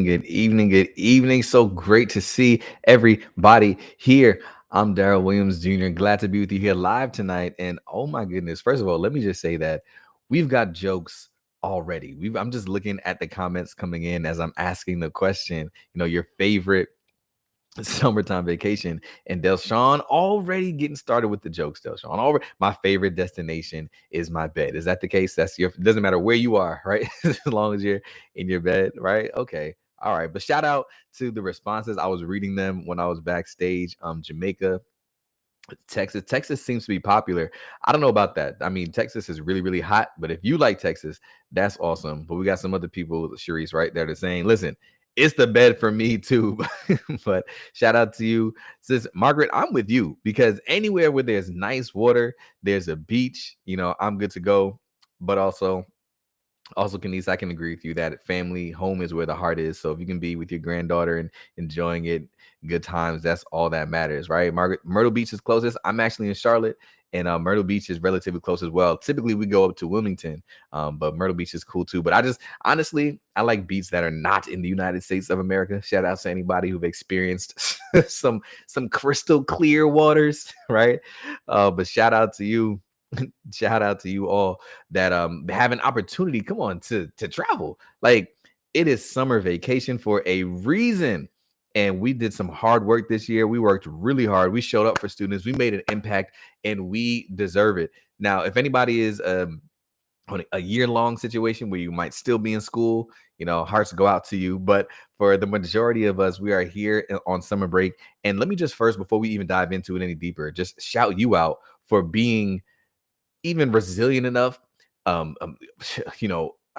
good evening, good evening. So great to see everybody here. I'm Daryl Williams Jr. Glad to be with you here live tonight. And oh my goodness, first of all, let me just say that we've got jokes already. I'm just looking at the comments coming in as I'm asking the question, your favorite summertime vacation. And Delshawn already getting started with the jokes. Delshawn, already, my favorite destination is my bed. Is that the case? Doesn't matter where you are, right? As long as you're in your bed, right? Okay. All right. But shout out to the responses. I was reading them when I was backstage. Jamaica, Texas seems to be popular. I don't know about that. I mean, Texas is really, really hot, but if you like Texas, that's awesome. But we got some other people, Sharice, right there, to saying, listen, it's the bed for me too. But shout out to you, sis Margaret. I'm with you because anywhere where there's nice water, there's a beach, I'm good to go. But also, Kenise, I can agree with you that family home is where the heart is. So if you can be with your granddaughter and enjoying it, good times, that's all that matters, right? Margaret, Myrtle Beach is closest. I'm actually in Charlotte, and Myrtle Beach is relatively close as well. Typically, we go up to Wilmington, but Myrtle Beach is cool too. But honestly, I like beaches that are not in the United States of America. Shout out to anybody who've experienced some crystal clear waters, right? But shout out to you. Shout out to you all that have an opportunity, come on, to travel. Like, it is summer vacation for a reason. And we did some hard work this year. We worked really hard. We showed up for students. We made an impact, and we deserve it. Now, if anybody is on a year-long situation where you might still be in school, hearts go out to you. But for the majority of us, we are here on summer break. And let me just first, before we even dive into it any deeper, just shout you out for being even resilient enough, um, um,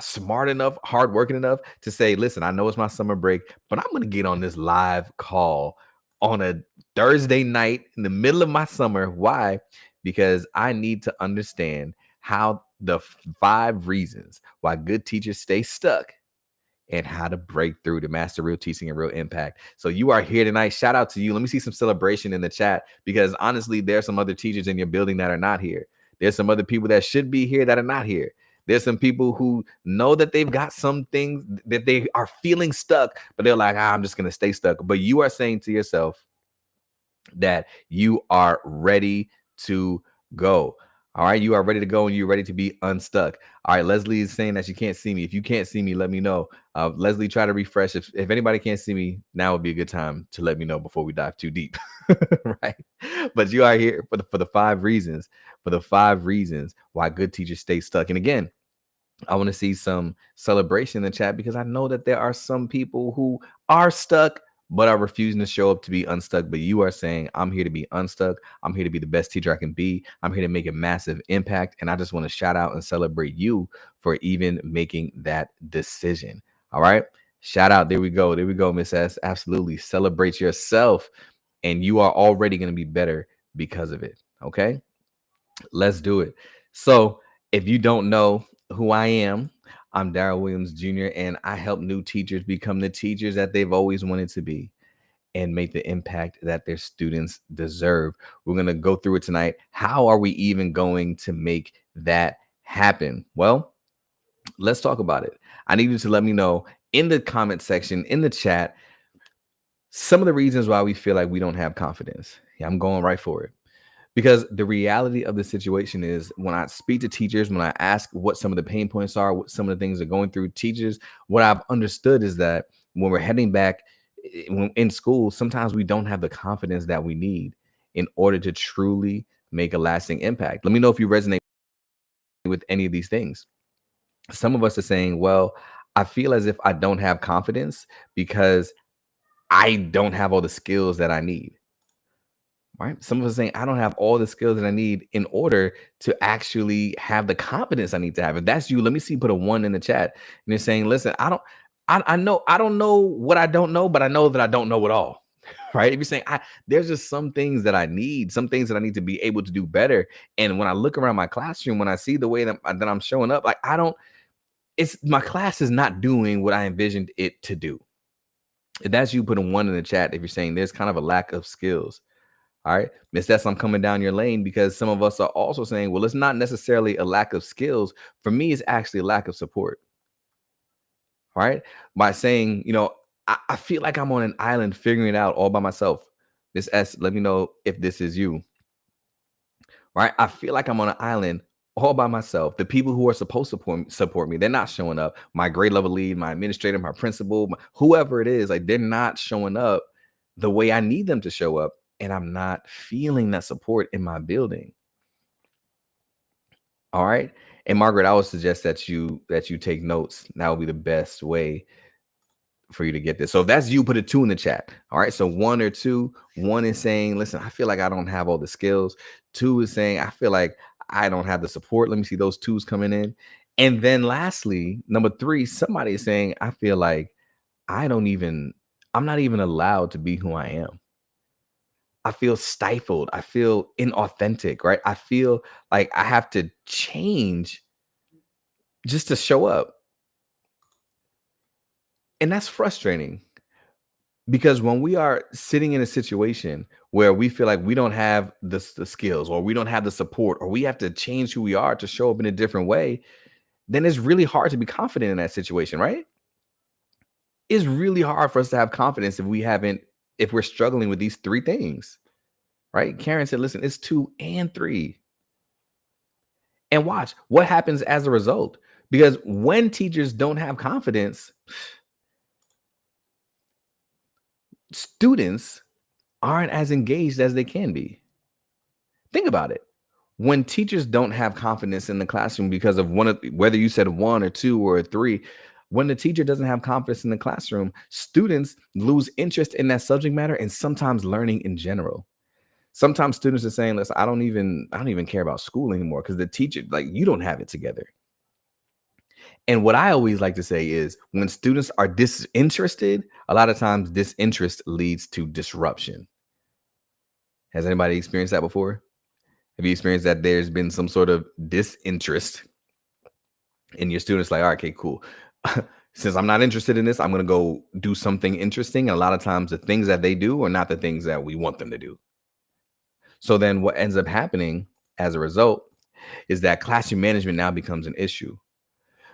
smart enough, hardworking enough to say, listen, I know it's my summer break, but I'm going to get on this live call on a Thursday night in the middle of my summer. Why? Because I need to understand how the 5 reasons why good teachers stay stuck and how to break through to master real teaching and real impact. So you are here tonight. Shout out to you. Let me see some celebration in the chat, because honestly, there's some other teachers in your building that are not here. There's some other people that should be here that are not here. There's some people who know that they've got some things that they are feeling stuck, but they're like, I'm just going to stay stuck. But you are saying to yourself that you are ready to go. All right, you are ready to go and you're ready to be unstuck. All right, Leslie is saying that she can't see me. If you can't see me, let me know. Leslie, try to refresh. If anybody can't see me, now would be a good time to let me know before we dive too deep, right? But you are here for the 5 reasons, why good teachers stay stuck. And again, I want to see some celebration in the chat, because I know that there are some people who are stuck but are refusing to show up to be unstuck. But you are saying, I'm here to be unstuck. I'm here to be the best teacher I can be. I'm here to make a massive impact. And I just want to shout out and celebrate you for even making that decision. All right. Shout out. There we go. There we go, Miss S. Absolutely. Celebrate yourself. And you are already going to be better because of it. Okay. Let's do it. So if you don't know who I am, I'm Daryl Williams Jr., and I help new teachers become the teachers that they've always wanted to be and make the impact that their students deserve. We're going to go through it tonight. How are we even going to make that happen? Well, let's talk about it. I need you to let me know in the comment section, in the chat, some of the reasons why we feel like we don't have confidence. Yeah, I'm going right for it. Because the reality of the situation is, when I speak to teachers, when I ask what some of the pain points are, what some of the things are going through teachers, what I've understood is that when we're heading back in school, sometimes we don't have the confidence that we need in order to truly make a lasting impact. Let me know if you resonate with any of these things. Some of us are saying, well, I feel as if I don't have confidence because I don't have all the skills that I need. Right? Some of us saying, I don't have all the skills that I need in order to actually have the confidence I need to have. If that's you, let me see, put a 1 in the chat. And you're saying, listen, I don't know what I don't know, but I know that I don't know it all. Right? If you're saying, there's just some things that I need, some things that I need to be able to do better. And when I look around my classroom, when I see the way that I'm showing up, like my class is not doing what I envisioned it to do. If that's you, put a 1 in the chat if you're saying there's kind of a lack of skills. All right, Miss S, I'm coming down your lane, because some of us are also saying, well, it's not necessarily a lack of skills. For me, it's actually a lack of support. All right, by saying, I feel like I'm on an island figuring it out all by myself. Miss S, let me know if this is you, right? I feel like I'm on an island all by myself. The people who are supposed to support me, they're not showing up. My grade level lead, my administrator, my principal, whoever it is, like they're not showing up the way I need them to show up. And I'm not feeling that support in my building. All right. And Margaret, I would suggest that you take notes. That would be the best way for you to get this. So if that's you, put a 2 in the chat. All right. So 1 or 2. 1 is saying, listen, I feel like I don't have all the skills. 2 is saying, I feel like I don't have the support. Let me see those 2s coming in. And then lastly, number 3, somebody is saying, I feel like I'm not even allowed to be who I am. I feel stifled. I feel inauthentic, right? I feel like I have to change just to show up. And that's frustrating because when we are sitting in a situation where we feel like we don't have the skills or we don't have the support or we have to change who we are to show up in a different way, then it's really hard to be confident in that situation, right? It's really hard for us to have confidence if we're struggling with these 3 things, right? Karen said, listen, it's 2 and 3. And watch what happens as a result. Because when teachers don't have confidence, students aren't as engaged as they can be. Think about it. When teachers don't have confidence in the classroom because of whether you said 1 or 2 or 3, when the teacher doesn't have confidence in the classroom, students lose interest in that subject matter and sometimes learning in general. Sometimes students are saying, listen, I don't even care about school anymore because the teacher, like, you don't have it together. And what I always like to say is when students are disinterested, a lot of times disinterest leads to disruption. Has anybody experienced that before? Have you experienced that there's been some sort of disinterest and your students like, all right, okay, cool. Since I'm not interested in this, I'm going to go do something interesting. And a lot of times the things that they do are not the things that we want them to do. So then what ends up happening as a result is that classroom management now becomes an issue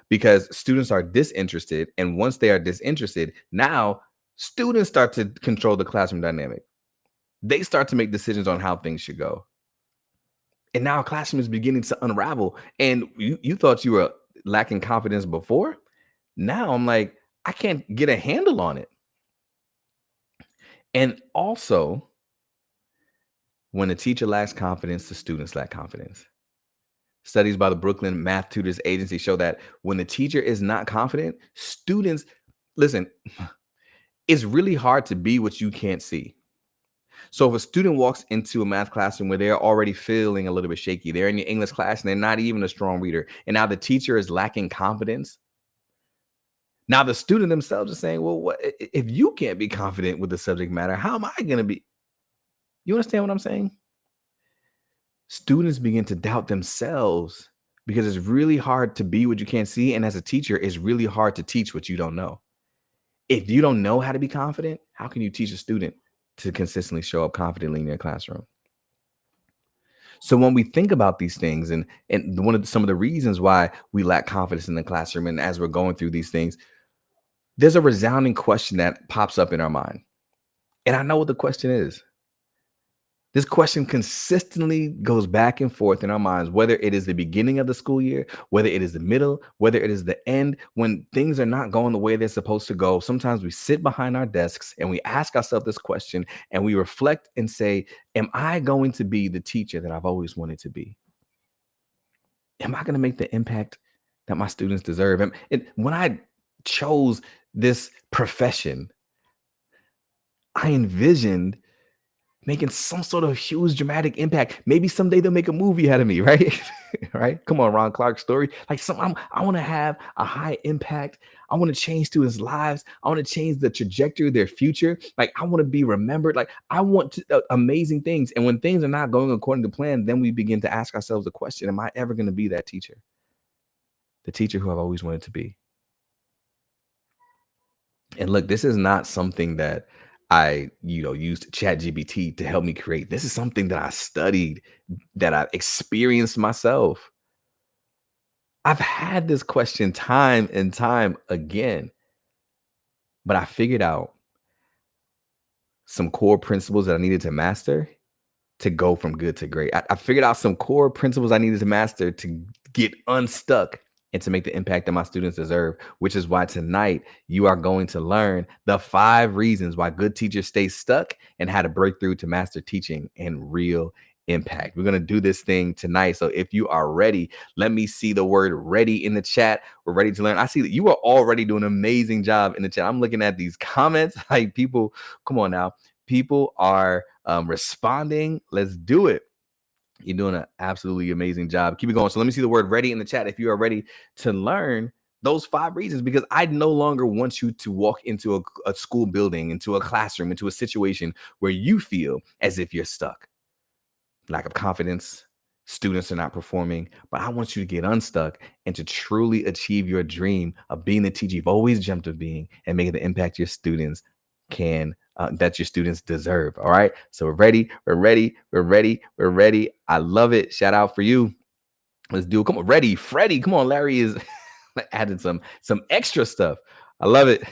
because students are disinterested. And once they are disinterested, now students start to control the classroom dynamic. They start to make decisions on how things should go. And now a classroom is beginning to unravel. And you thought you were lacking confidence before. Now I'm like, I can't get a handle on it. And also, when a teacher lacks confidence, the students lack confidence. Studies by the Brooklyn Math Tutors Agency show that when the teacher is not confident, students, listen, it's really hard to be what you can't see. So if a student walks into a math classroom where they're already feeling a little bit shaky, they're in your English class and they're not even a strong reader, and now the teacher is lacking confidence. Now the student themselves are saying, well, if you can't be confident with the subject matter, how am I going to be? You understand what I'm saying? Students begin to doubt themselves because it's really hard to be what you can't see. And as a teacher, it's really hard to teach what you don't know. If you don't know how to be confident, how can you teach a student to consistently show up confidently in your classroom? So when we think about these things and some of the reasons why we lack confidence in the classroom, and as we're going through these things, there's a resounding question that pops up in our mind. And I know what the question is. This question consistently goes back and forth in our minds, whether it is the beginning of the school year, whether it is the middle, whether it is the end, when things are not going the way they're supposed to go. Sometimes we sit behind our desks and we ask ourselves this question and we reflect and say, am I going to be the teacher that I've always wanted to be? Am I going to make the impact that my students deserve? And when I chose this profession, I envisioned making some sort of huge dramatic impact. Maybe someday they'll make a movie out of me, right? Right? Come on, Ron Clark story. Like I want to have a high impact. I want to change students' lives. I want to change the trajectory of their future. Like I want to be remembered. Like I want amazing things. And when things are not going according to plan, then we begin to ask ourselves the question, am I ever going to be that teacher? The teacher who I've always wanted to be. And look, this is not something that I, used ChatGPT to help me create. This is something that I studied, that I've experienced myself. I've had this question time and time again. but I figured out some core principles that I needed to master to go from good to great. I figured out some core principles I needed to master to get unstuck and to make the impact that my students deserve, which is why tonight you are going to learn the 5 reasons why good teachers stay stuck and how to break through to master teaching and real impact. We're going to do this thing tonight. So if you are ready, let me see the word ready in the chat. We're ready to learn. I see that you are already doing an amazing job in the chat. I'm looking at these comments like people, come on now. People are responding. Let's do it. You're doing an absolutely amazing job. Keep it going. So let me see the word ready in the chat if you are ready to learn those 5 reasons, because I no longer want you to walk into a school building, into a classroom, into a situation where you feel as if you're stuck. Lack of confidence, students are not performing, but I want you to get unstuck and to truly achieve your dream of being the teacher you've always dreamt of being and making the impact your students can that your students deserve. All right. So we're ready. We're ready. We're ready. We're ready. I love it. Shout out for you. Let's do it. Come on, ready, Freddie. Come on, Larry is adding some extra stuff. I love it.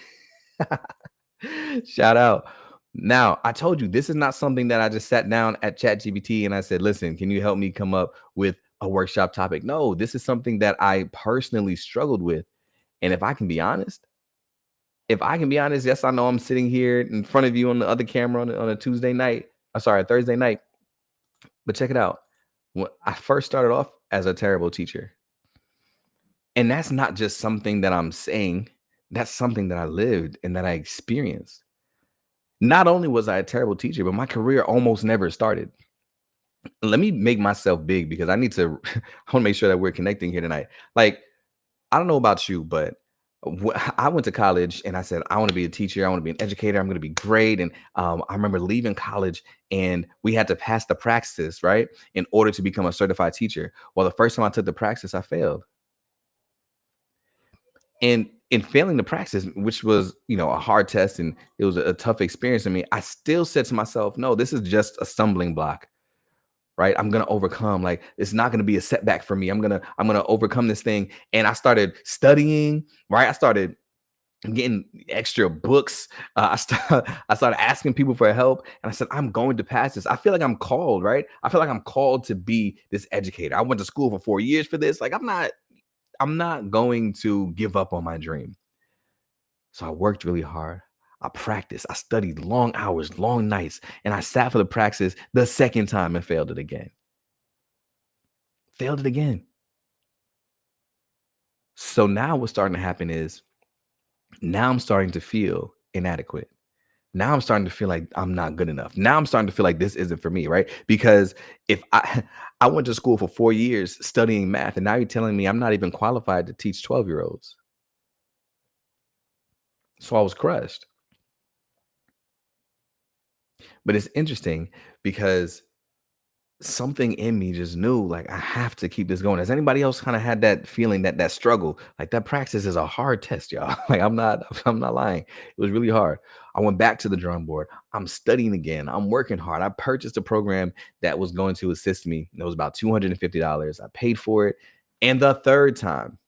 Shout out. Now, I told you this is not something that I just sat down at ChatGPT and I said, listen, can you help me come up with a workshop topic? No, this is something that I personally struggled with. And if I can be honest, yes, I know I'm sitting here in front of you on the other camera on a Tuesday night. A Thursday night. But check it out. When I first started off as a terrible teacher, and that's not just something that I'm saying, that's something that I lived and that I experienced. Not only was I a terrible teacher, but my career almost never started. Let me make myself big because I need to, I want to make sure that we're connecting here tonight. Like, I don't know about you, but I went to college and I said, I want to be a teacher. I want to be an educator. I'm going to be great. And I remember leaving college and we had to pass the praxis, right? In order to become a certified teacher. Well, the first time I took the praxis, I failed. And in failing the praxis, which was, a hard test and it was a tough experience for me, I still said to myself, no, this is just a stumbling block, right? I'm gonna overcome. Like it's not gonna be a setback for me. I'm gonna overcome this thing. And I started studying, right? I started getting extra books. I started asking people for help, and I said, I'm going to pass this. I feel like I'm called, right? I feel like I'm called to be this educator. I went to school for 4 years for this. Like I'm not going to give up on my dream. So I worked really hard. I practiced. I studied long hours, long nights, and I sat for the praxis the second time and failed it again. Failed it again. So now what's starting to happen is now I'm starting to feel inadequate. Now I'm starting to feel like I'm not good enough. Now I'm starting to feel like this isn't for me, right? Because if I I went to school for 4 years studying math, and now you're telling me I'm not even qualified to teach 12-year-olds. So I was crushed. But it's interesting because something in me just knew like I have to keep this going. Has anybody else kind of had that feeling, that struggle? Like that praxis is a hard test, y'all. Like I'm not lying. It was really hard. I went back to the drawing board. I'm studying again. I'm working hard. I purchased a program that was going to assist me. It was about $250. I paid for it. And the third time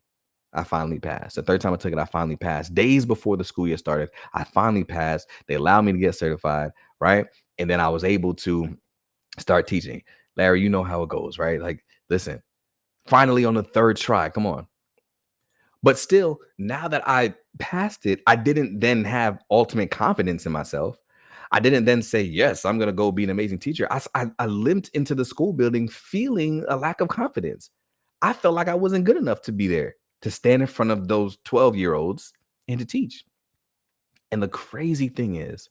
I finally passed. The third time I took it, I finally passed. Days before the school year started, I finally passed. They allowed me to get certified, right? And then I was able to start teaching. Larry, you know how it goes, right? Like, listen, finally on the third try, come on. But still, now that I passed it, I didn't then have ultimate confidence in myself. I didn't then say, yes, I'm going to go be an amazing teacher. I limped into the school building feeling a lack of confidence. I felt like I wasn't good enough to be there, to stand in front of those 12-year-olds and to teach. And the crazy thing is,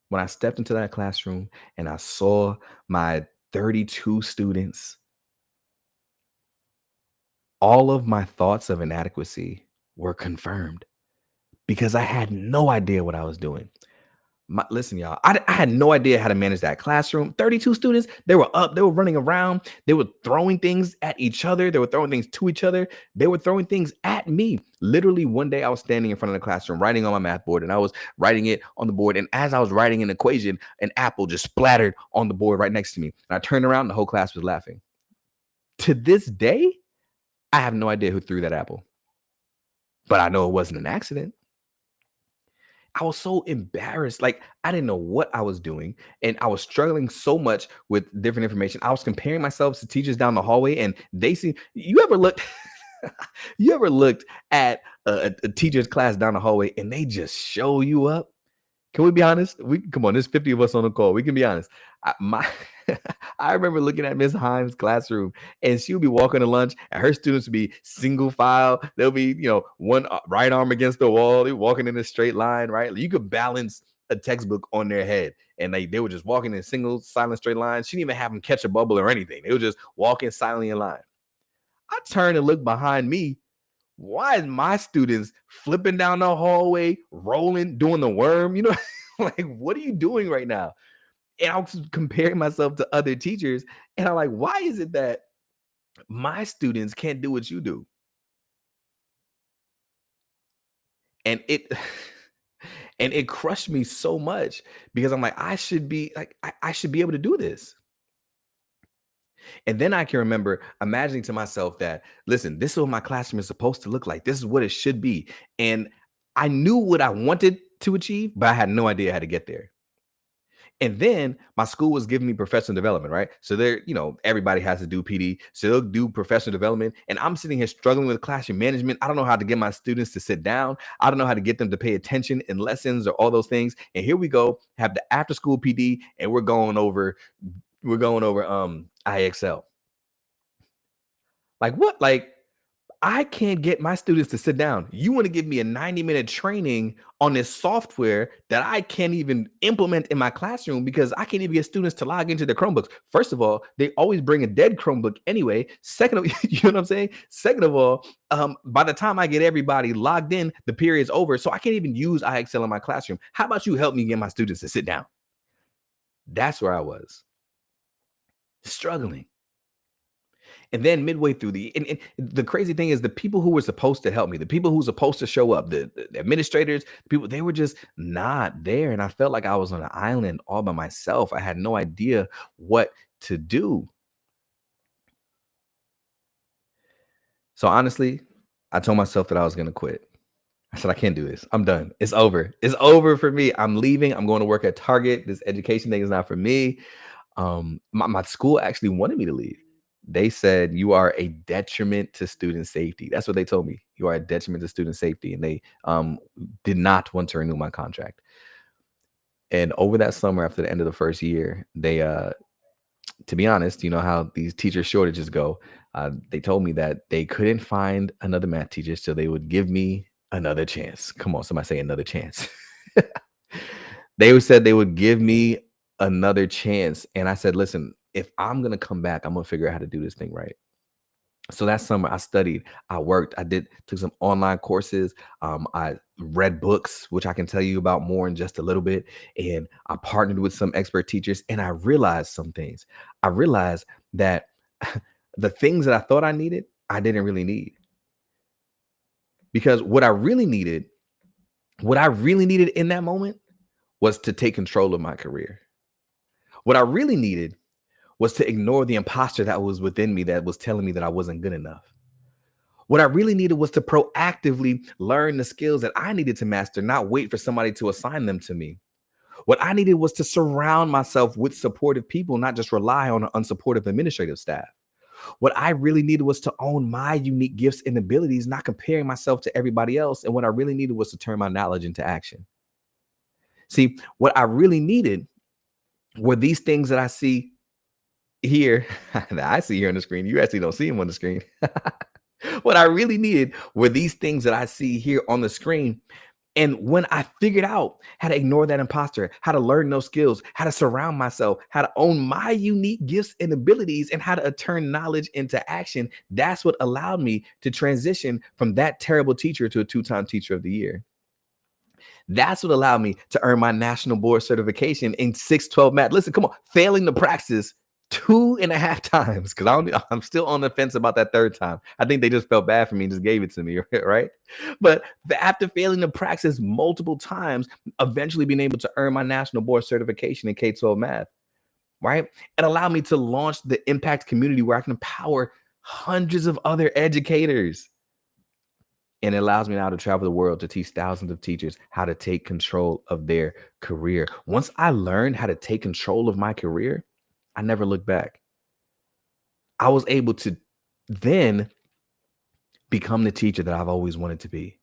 when I stepped into that classroom and I saw my 32 students, all of my thoughts of inadequacy were confirmed because I had no idea what I was doing. Listen, y'all, I had no idea how to manage that classroom. 32 students, they were up, they were running around, they were throwing things at each other, they were throwing things to each other, they were throwing things at me. Literally, one day I was standing in front of the classroom writing on my math board, and I was writing it on the board. And as I was writing an equation, an apple just splattered on the board right next to me. And I turned around, and the whole class was laughing. To this day, I have no idea who threw that apple, but I know it wasn't an accident. I was so embarrassed. Like, I didn't know what I was doing. And I was struggling so much with different information. I was comparing myself to teachers down the hallway, and they see you ever looked you ever looked at a teacher's class down the hallway and they just show you up? Can we be honest? We come on, there's 50 of us on the call. We can be honest. My I remember looking at Miss Himes' classroom, and she would be walking to lunch, and her students would be single file. They'll be, one right arm against the wall. They're walking in a straight line, right? You could balance a textbook on their head, and they were just walking in single, silent, straight lines. She didn't even have them catch a bubble or anything. They were just walking silently in line. I turned and looked behind me. Why is my students flipping down the hallway, rolling, doing the worm? Like, what are you doing right now? And I was comparing myself to other teachers, and I'm like, why is it that my students can't do what you do? And it and it crushed me so much because I'm like, I should be like, I should be able to do this. And then I can remember imagining to myself that, listen, this is what my classroom is supposed to look like. This is what it should be. And I knew what I wanted to achieve, but I had no idea how to get there. And then my school was giving me professional development, right? So there, everybody has to do PD. So they'll do professional development. And I'm sitting here struggling with classroom management. I don't know how to get my students to sit down. I don't know how to get them to pay attention in lessons or all those things. And here we go, have the after school PD, and we're going over IXL. Like what? Like, I can't get my students to sit down. You want to give me a 90-minute training on this software that I can't even implement in my classroom because I can't even get students to log into their Chromebooks. First of all, they always bring a dead Chromebook anyway. Second of, you know what I'm saying? Second of all, by the time I get everybody logged in, the period's over. So I can't even use IXL in my classroom. How about you help me get my students to sit down? That's where I was struggling. And then midway through and the crazy thing is the people who were supposed to help me, the people who were supposed to show up, the administrators, the people, they were just not there. And I felt like I was on an island all by myself. I had no idea what to do. So honestly, I told myself that I was going to quit. I said, I can't do this. I'm done. It's over. It's over for me. I'm leaving. I'm going to work at Target. This education thing is not for me. My school actually wanted me to leave. They said, you are a detriment to student safety. That's what they told me. You are a detriment to student safety. And they did not want to renew my contract. And over that summer, after the end of the first year, they, to be honest, you know how these teacher shortages go. They told me that they couldn't find another math teacher, so they would give me another chance. Come on, somebody say another chance. They said they would give me another chance. And I said, listen, if I'm going to come back, I'm going to figure out how to do this thing right. So that summer I studied, I worked, took some online courses. I read books, which I can tell you about more in just a little bit. And I partnered with some expert teachers, and I realized some things. I realized that the things that I thought I needed, I didn't really need. Because what I really needed in that moment was to take control of my career. What I really needed was to ignore the imposter that was within me that was telling me that I wasn't good enough. What I really needed was to proactively learn the skills that I needed to master, not wait for somebody to assign them to me. What I needed was to surround myself with supportive people, not just rely on an unsupportive administrative staff. What I really needed was to own my unique gifts and abilities, not comparing myself to everybody else. And what I really needed was to turn my knowledge into action. See, what I really needed were these things that I see here, that I see here on the screen. You actually don't see them on the screen. What I really needed were these things that I see here on the screen. And when I figured out how to ignore that imposter, how to learn those skills, how to surround myself, how to own my unique gifts and abilities, and how to turn knowledge into action, that's what allowed me to transition from that terrible teacher to a 2-time teacher of the year. That's what allowed me to earn my national board certification in 612 math. Listen, come on, failing the praxis 2.5 times, because I'm still on the fence about that third time. I think they just felt bad for me and just gave it to me, right? But after failing the praxis multiple times, eventually being able to earn my national board certification in K-12 math, right? It allowed me to launch the impact community where I can empower hundreds of other educators. And it allows me now to travel the world to teach thousands of teachers how to take control of their career. Once I learned how to take control of my career, I never looked back. I was able to then become the teacher that I've always wanted to be,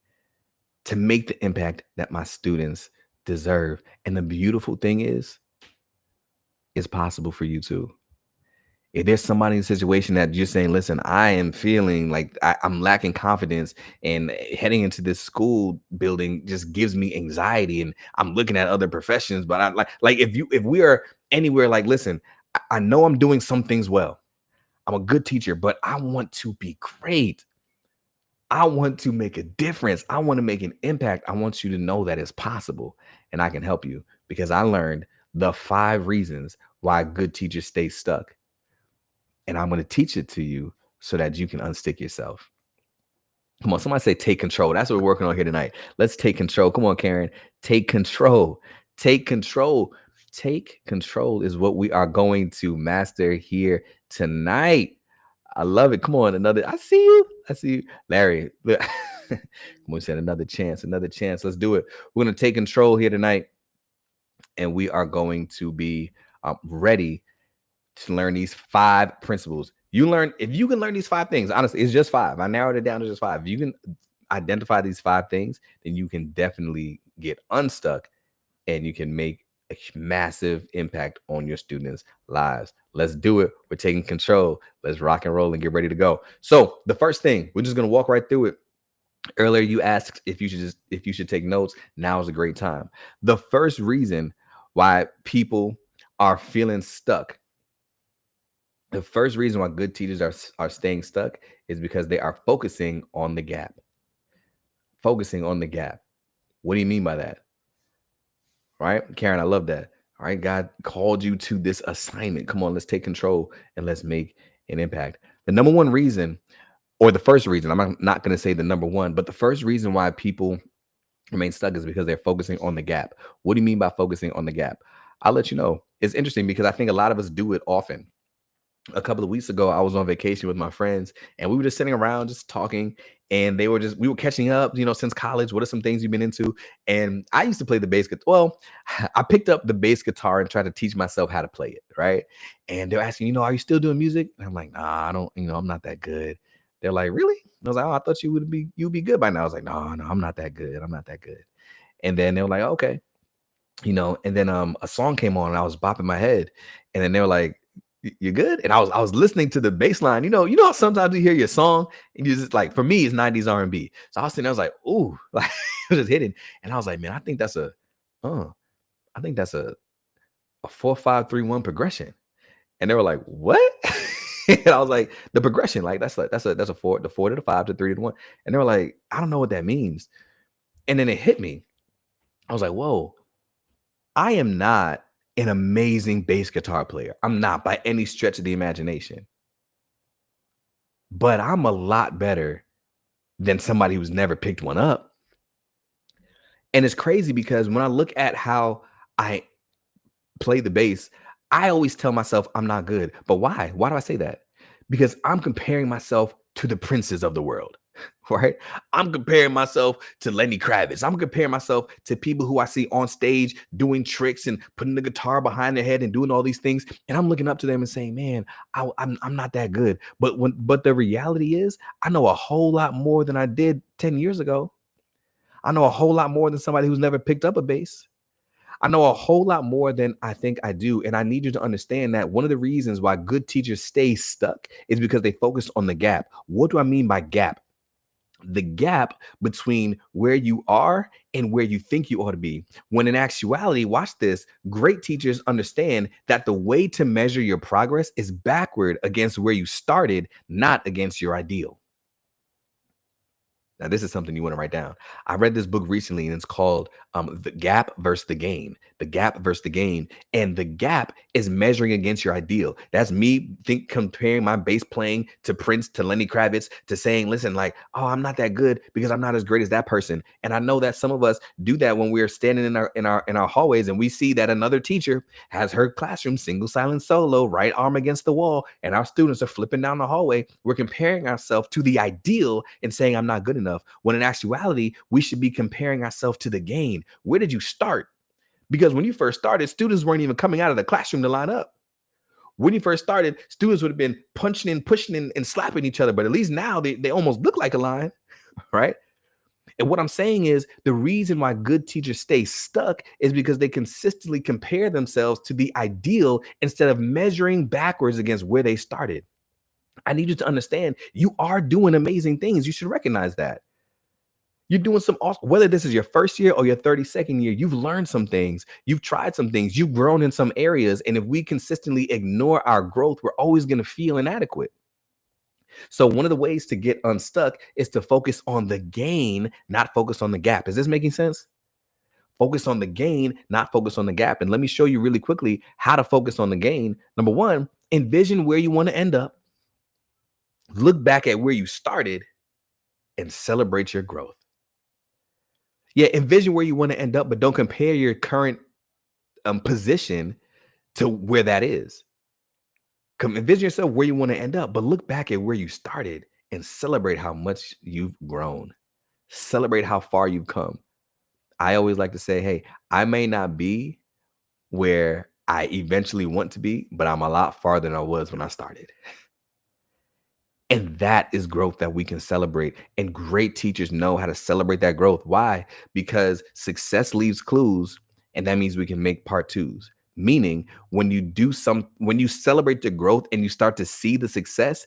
to make the impact that my students deserve. And the beautiful thing is, it's possible for you too. If there's somebody in a situation that you're saying, listen, I am feeling like I'm lacking confidence, and heading into this school building just gives me anxiety, and I'm looking at other professions, but I like if we are anywhere, like, listen, I know I'm doing some things well. I'm a good teacher, but I want to be great. I want to make a difference. I want to make an impact. I want you to know that it's possible, and I can help you, because I learned the 5 reasons why good teachers stay stuck. And I'm going to teach it to you so that you can unstick yourself. Come on, somebody say take control. That's what we're working on here tonight. Let's take control. Come on, Karen. Take control. Take control. Take control is what we are going to master here tonight. I love it. Come on, another. I see you. I see you. Larry. Come on, said another chance. Another chance. Let's do it. We're going to take control here tonight. And we are going to be ready to learn these 5 principles. If you can learn these 5 things, honestly, it's just 5. I narrowed it down to just 5. If you can identify these 5 things, then you can definitely get unstuck, and you can make a massive impact on your students' lives. Let's do it. We're taking control. Let's rock and roll and get ready to go. So the first thing, we're just going to walk right through it. Earlier, you asked if you should take notes. Now is a great time. The first reason why people are feeling stuck, the first reason why good teachers are staying stuck, is because they are focusing on the gap. Focusing on the gap. What do you mean by that? Right? Karen, I love that. All right. God called you to this assignment. Come on, let's take control and let's make an impact. The number one reason, or the first reason, I'm not going to say the number one, but the first reason why people remain stuck is because they're focusing on the gap. What do you mean by focusing on the gap? I'll let you know. It's interesting because I think a lot of us do it often. A couple of weeks ago, I was on vacation with my friends, and we were just sitting around just talking, and we were catching up, since college. What are some things you've been into? And I used to play the bass guitar. Well, I picked up the bass guitar and tried to teach myself how to play it, right? And they're asking, are you still doing music? And I'm like, nah, I don't, I'm not that good. They're like, really? I was like, oh, I thought you'd be good by now. I was like, no, I'm not that good. I'm not that good. And then they were like, okay, and then a song came on and I was bopping my head, and then they were like, "You good?" And I was listening to the bass line. How sometimes you hear your song and you just like, for me, it's 90s R&B. So I was sitting there, I was like, ooh, like it was just hitting. And I was like, man, I think that's a 4-5-3-1 progression. And they were like, what? And I was like, the progression, like that's a 4, the 4 to the 5 to 3 to the 1. And they were like, I don't know what that means. And then it hit me. I was like, whoa, I am not an amazing bass guitar player. I'm not by any stretch of the imagination. But I'm a lot better than somebody who's never picked one up. And it's crazy because when I look at how I play the bass, I always tell myself I'm not good. But why? Why do I say that? Because I'm comparing myself to the princes of the world, right? I'm comparing myself to Lenny Kravitz. I'm comparing myself to people who I see on stage doing tricks and putting the guitar behind their head and doing all these things. And I'm looking up to them and saying, man, I'm not that good. But the reality is, I know a whole lot more than I did 10 years ago. I know a whole lot more than somebody who's never picked up a bass. I know a whole lot more than I think I do. And I need you to understand that one of the reasons why good teachers stay stuck is because they focus on the gap. What do I mean by gap? The gap between where you are and where you think you ought to be. When in actuality, watch this, great teachers understand that the way to measure your progress is backward against where you started, not against your ideal. Now, this is something you want to write down. I read this book recently, and it's called The Gap versus the Gain. The Gap versus the Gain. And the gap is measuring against your ideal. That's me comparing my bass playing to Prince, to Lenny Kravitz, to saying, listen, like, oh, I'm not that good because I'm not as great as that person. And I know that some of us do that when we're standing in our hallways and we see that another teacher has her classroom single silent solo, right arm against the wall, and our students are flipping down the hallway. We're comparing ourselves to the ideal and saying, I'm not good enough. enough. When in actuality, we should be comparing ourselves to the gain. Where did you start? Because when you first started, students weren't even coming out of the classroom to line up. When you first started, students would have been punching and pushing and slapping each other, but at least now they almost look like a line, right? And what I'm saying is the reason why good teachers stay stuck is because they consistently compare themselves to the ideal instead of measuring backwards against where they started. I need you to understand you are doing amazing things. You should recognize that. You're doing some awesome, whether this is your first year or your 32nd year, you've learned some things, you've tried some things, you've grown in some areas. And if we consistently ignore our growth, we're always going to feel inadequate. So, one of the ways to get unstuck is to focus on the gain, not focus on the gap. Is this making sense? Focus on the gain, not focus on the gap. And let me show you really quickly how to focus on the gain. Number one, envision where you want to end up, look back at where you started, and celebrate your growth. Yeah, envision where you want to end up, but don't compare your current position to where that is. Envision yourself where you want to end up, but look back at where you started and celebrate how much you've grown. Celebrate how far you've come. I always like to say, hey, I may not be where I eventually want to be, but I'm a lot farther than I was when I started. And that is growth that we can celebrate. And great teachers know how to celebrate that growth. Why? Because success leaves clues, and that means we can make part twos. Meaning, when you celebrate the growth and you start to see the success,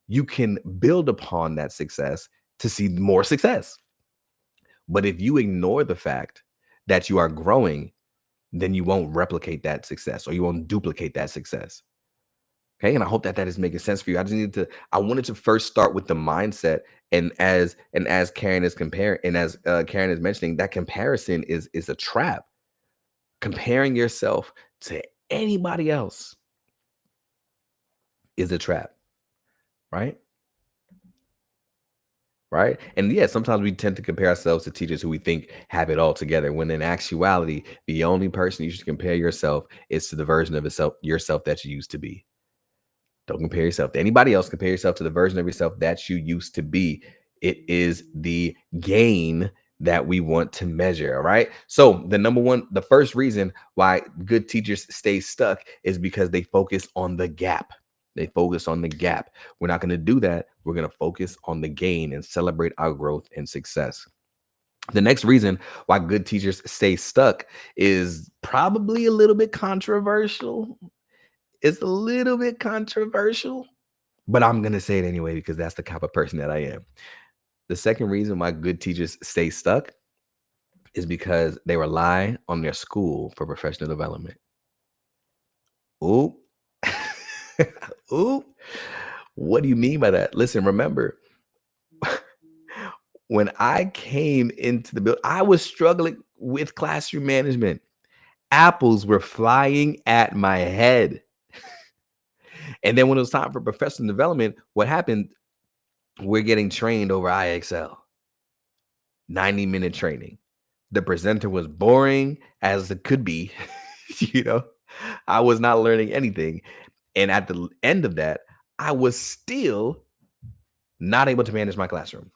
you can build upon that success to see more success. But if you ignore the fact that you are growing, then you won't replicate that success or you won't duplicate that success. Okay. And I hope that that is making sense for you. I wanted to first start with the mindset. And as Karen is comparing, and as Karen is mentioning, that comparison is a trap. Comparing yourself to anybody else is a trap, right? Right. And yeah, sometimes we tend to compare ourselves to teachers who we think have it all together, when in actuality, the only person you should compare yourself is to the version of yourself that you used to be. Don't compare yourself to anybody else. Compare yourself to the version of yourself that you used to be. It is the gain that we want to measure. All right. So the first reason why good teachers stay stuck is because they focus on the gap. They focus on the gap. We're not going to do that. We're going to focus on the gain and celebrate our growth and success. The next reason why good teachers stay stuck is probably a little bit controversial. It's a little bit controversial, but I'm going to say it anyway because that's the type of person that I am. The second reason why good teachers stay stuck is because they rely on their school for professional development. Ooh. Ooh. What do you mean by that? Listen, remember, when I came into the building, I was struggling with classroom management. Apples were flying at my head. And then when it was time for professional development, what happened? We're getting trained over IXL, 90-minute training. The presenter was boring as it could be. you know, I was not learning anything. And at the end of that, I was still not able to manage my classroom.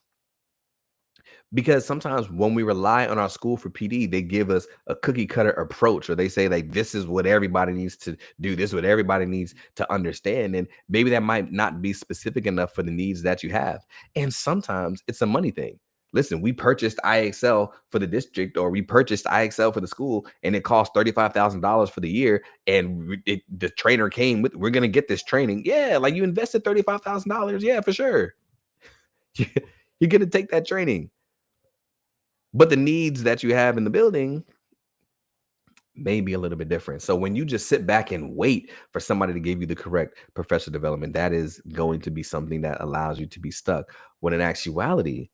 Because sometimes when we rely on our school for PD, they give us a cookie cutter approach, or they say like, this is what everybody needs to do. This is what everybody needs to understand. And maybe that might not be specific enough for the needs that you have. And sometimes it's a money thing. Listen, we purchased IXL for the district, or we purchased IXL for the school, and it cost $35,000 for the year. And the trainer came with, we're going to get this training. Yeah. Like, you invested $35,000. Yeah, for sure. You're going to take that training. But the needs that you have in the building may be a little bit different. So when you just sit back and wait for somebody to give you the correct professional development, that is going to be something that allows you to be stuck. When in actuality,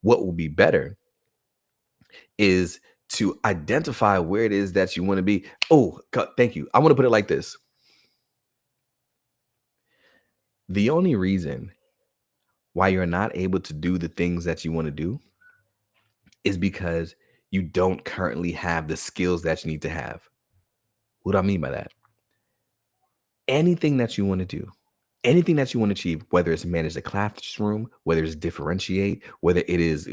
what will be better is to identify where it is that you want to be. Oh, thank you. I want to put it like this. The only reason why you're not able to do the things that you want to do is because you don't currently have the skills that you need to have. What do I mean by that? Anything that you want to do, anything that you want to achieve, whether it's manage the classroom, whether it's differentiate, whether it is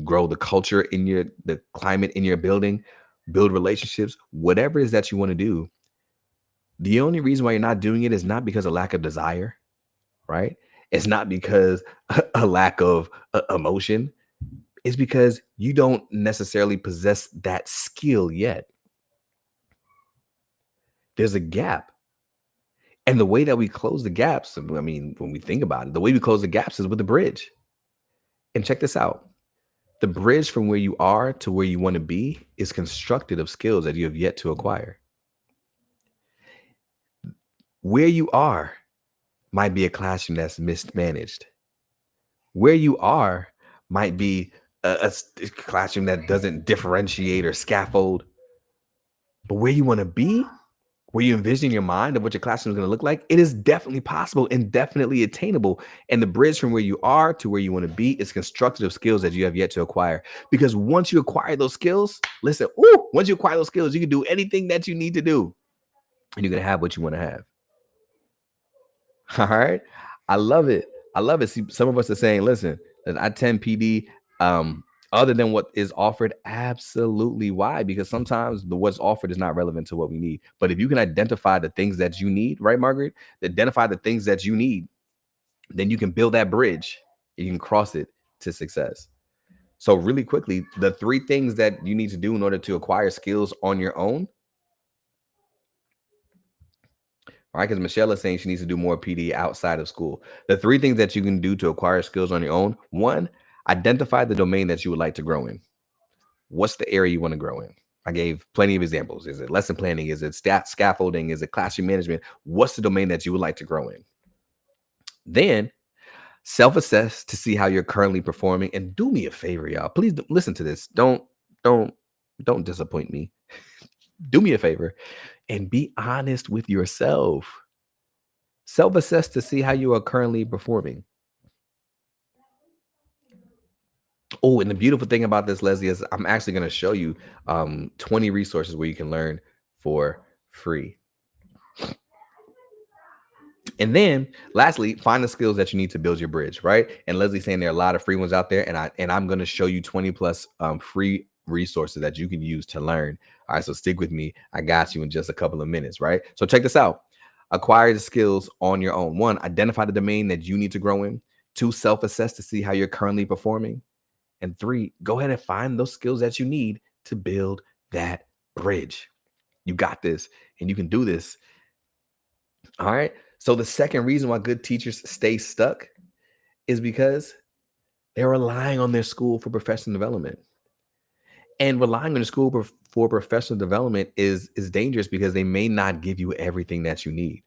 grow the culture in the climate in your building, build relationships, whatever it is that you want to do, the only reason why you're not doing it is not because of lack of desire, right? It's not because a lack of emotion. It's because you don't necessarily possess that skill yet. There's a gap. And the way that we close the gaps, I mean, when we think about it, the way we close the gaps is with the bridge. And check this out. The bridge from where you are to where you want to be is constructed of skills that you have yet to acquire. Where you are might be a classroom that's mismanaged. Where you are might be a classroom that doesn't differentiate or scaffold. But where you want to be, where you envision in your mind of what your classroom is going to look like, it is definitely possible and definitely attainable. And the bridge from where you are to where you want to be is constructed of skills that you have yet to acquire. Because once you acquire those skills, listen, once you acquire those skills, you can do anything that you need to do, and you're going to have what you want to have. All right. I love it. I love it. See, some of us are saying, listen, that I 10 PD, other than what is offered, absolutely. Why? Because sometimes what's offered is not relevant to what we need. But if you can identify the things that you need, right, Margaret? Identify the things that you need, then you can build that bridge. You can cross it to success. So really quickly, the three things that you need to do in order to acquire skills on your own. All right, because Michelle is saying she needs to do more PD outside of school. The three things that you can do to acquire skills on your own. One, identify the domain that you would like to grow in. What's the area you want to grow in? I gave plenty of examples. Is it lesson planning? Is it scaffolding? Is it classroom management? What's the domain that you would like to grow in? Then self-assess to see how you're currently performing. And do me a favor, y'all. Please listen to this. Don't disappoint me. Do me a favor and be honest with yourself. Self-assess to see how you are currently performing. Oh, and the beautiful thing about this, Leslie, is I'm actually going to show you 20 resources where you can learn for free. And then lastly, find the skills that you need to build your bridge, right? And Leslie's saying there are a lot of free ones out there, and I'm going to show you 20 plus free resources that you can use to learn. All right, so stick with me. I got you in just a couple of minutes, right? So check this out. Acquire the skills on your own. One, identify the domain that you need to grow in. Two, self-assess to see how you're currently performing. And three, go ahead and find those skills that you need to build that bridge. You got this, and you can do this. All right. So the second reason why good teachers stay stuck is because they're relying on their school for professional development. And relying on the school for professional development is dangerous because they may not give you everything that you need.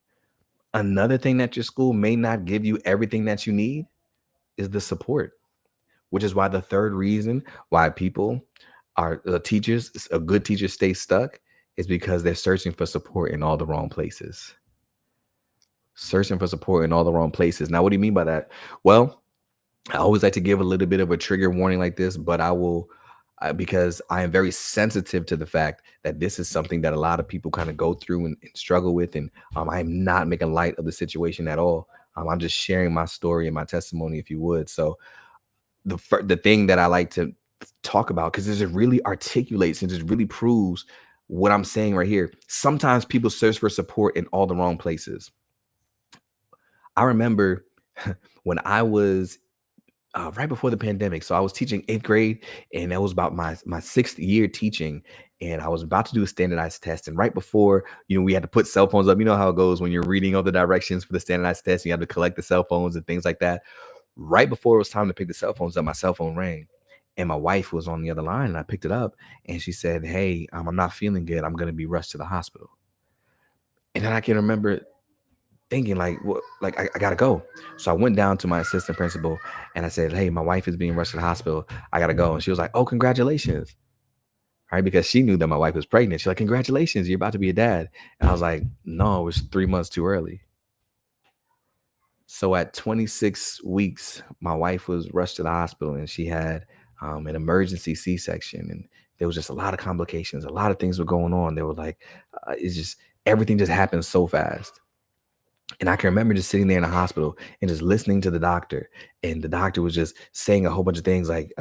Another thing that your school may not give you everything that you need is the support, which is why the third reason why people are teachers, a good teacher stays stuck is because they're searching for support in all the wrong places. Searching for support in all the wrong places. Now, what do you mean by that? Well, I always like to give a little bit of a trigger warning like this, but I will, because I am very sensitive to the fact that this is something that a lot of people kind of go through and struggle with. And I am not making light of the situation at all. I'm just sharing my story and my testimony, if you would. So the thing that I like to talk about, because it just really articulates and just really proves what I'm saying right here. Sometimes people search for support in all the wrong places. I remember when I was right before the pandemic. So I was teaching 8th grade, and that was about my 6th year teaching. And I was about to do a standardized test. And right before, we had to put cell phones up. You know how it goes when you're reading all the directions for the standardized test. You have to collect the cell phones and things like that. Right before it was time to pick the cell phones up, my cell phone rang. And my wife was on the other line, and I picked it up. And she said, "Hey, I'm not feeling good. I'm going to be rushed to the hospital." And then I can remember thinking like, what, like I gotta go. So I went down to my assistant principal and I said, "Hey, my wife is being rushed to the hospital. I gotta go." And she was like, "Oh, congratulations." Right? Because she knew that my wife was pregnant. She's like, "Congratulations, you're about to be a dad." And I was like, "No, it was 3 months too early." So at 26 weeks, my wife was rushed to the hospital, and she had an emergency C-section. And there was just a lot of complications. A lot of things were going on. They were like, it's just, everything just happened so fast. And I can remember just sitting there in the hospital and just listening to the doctor. And the doctor was just saying a whole bunch of things like,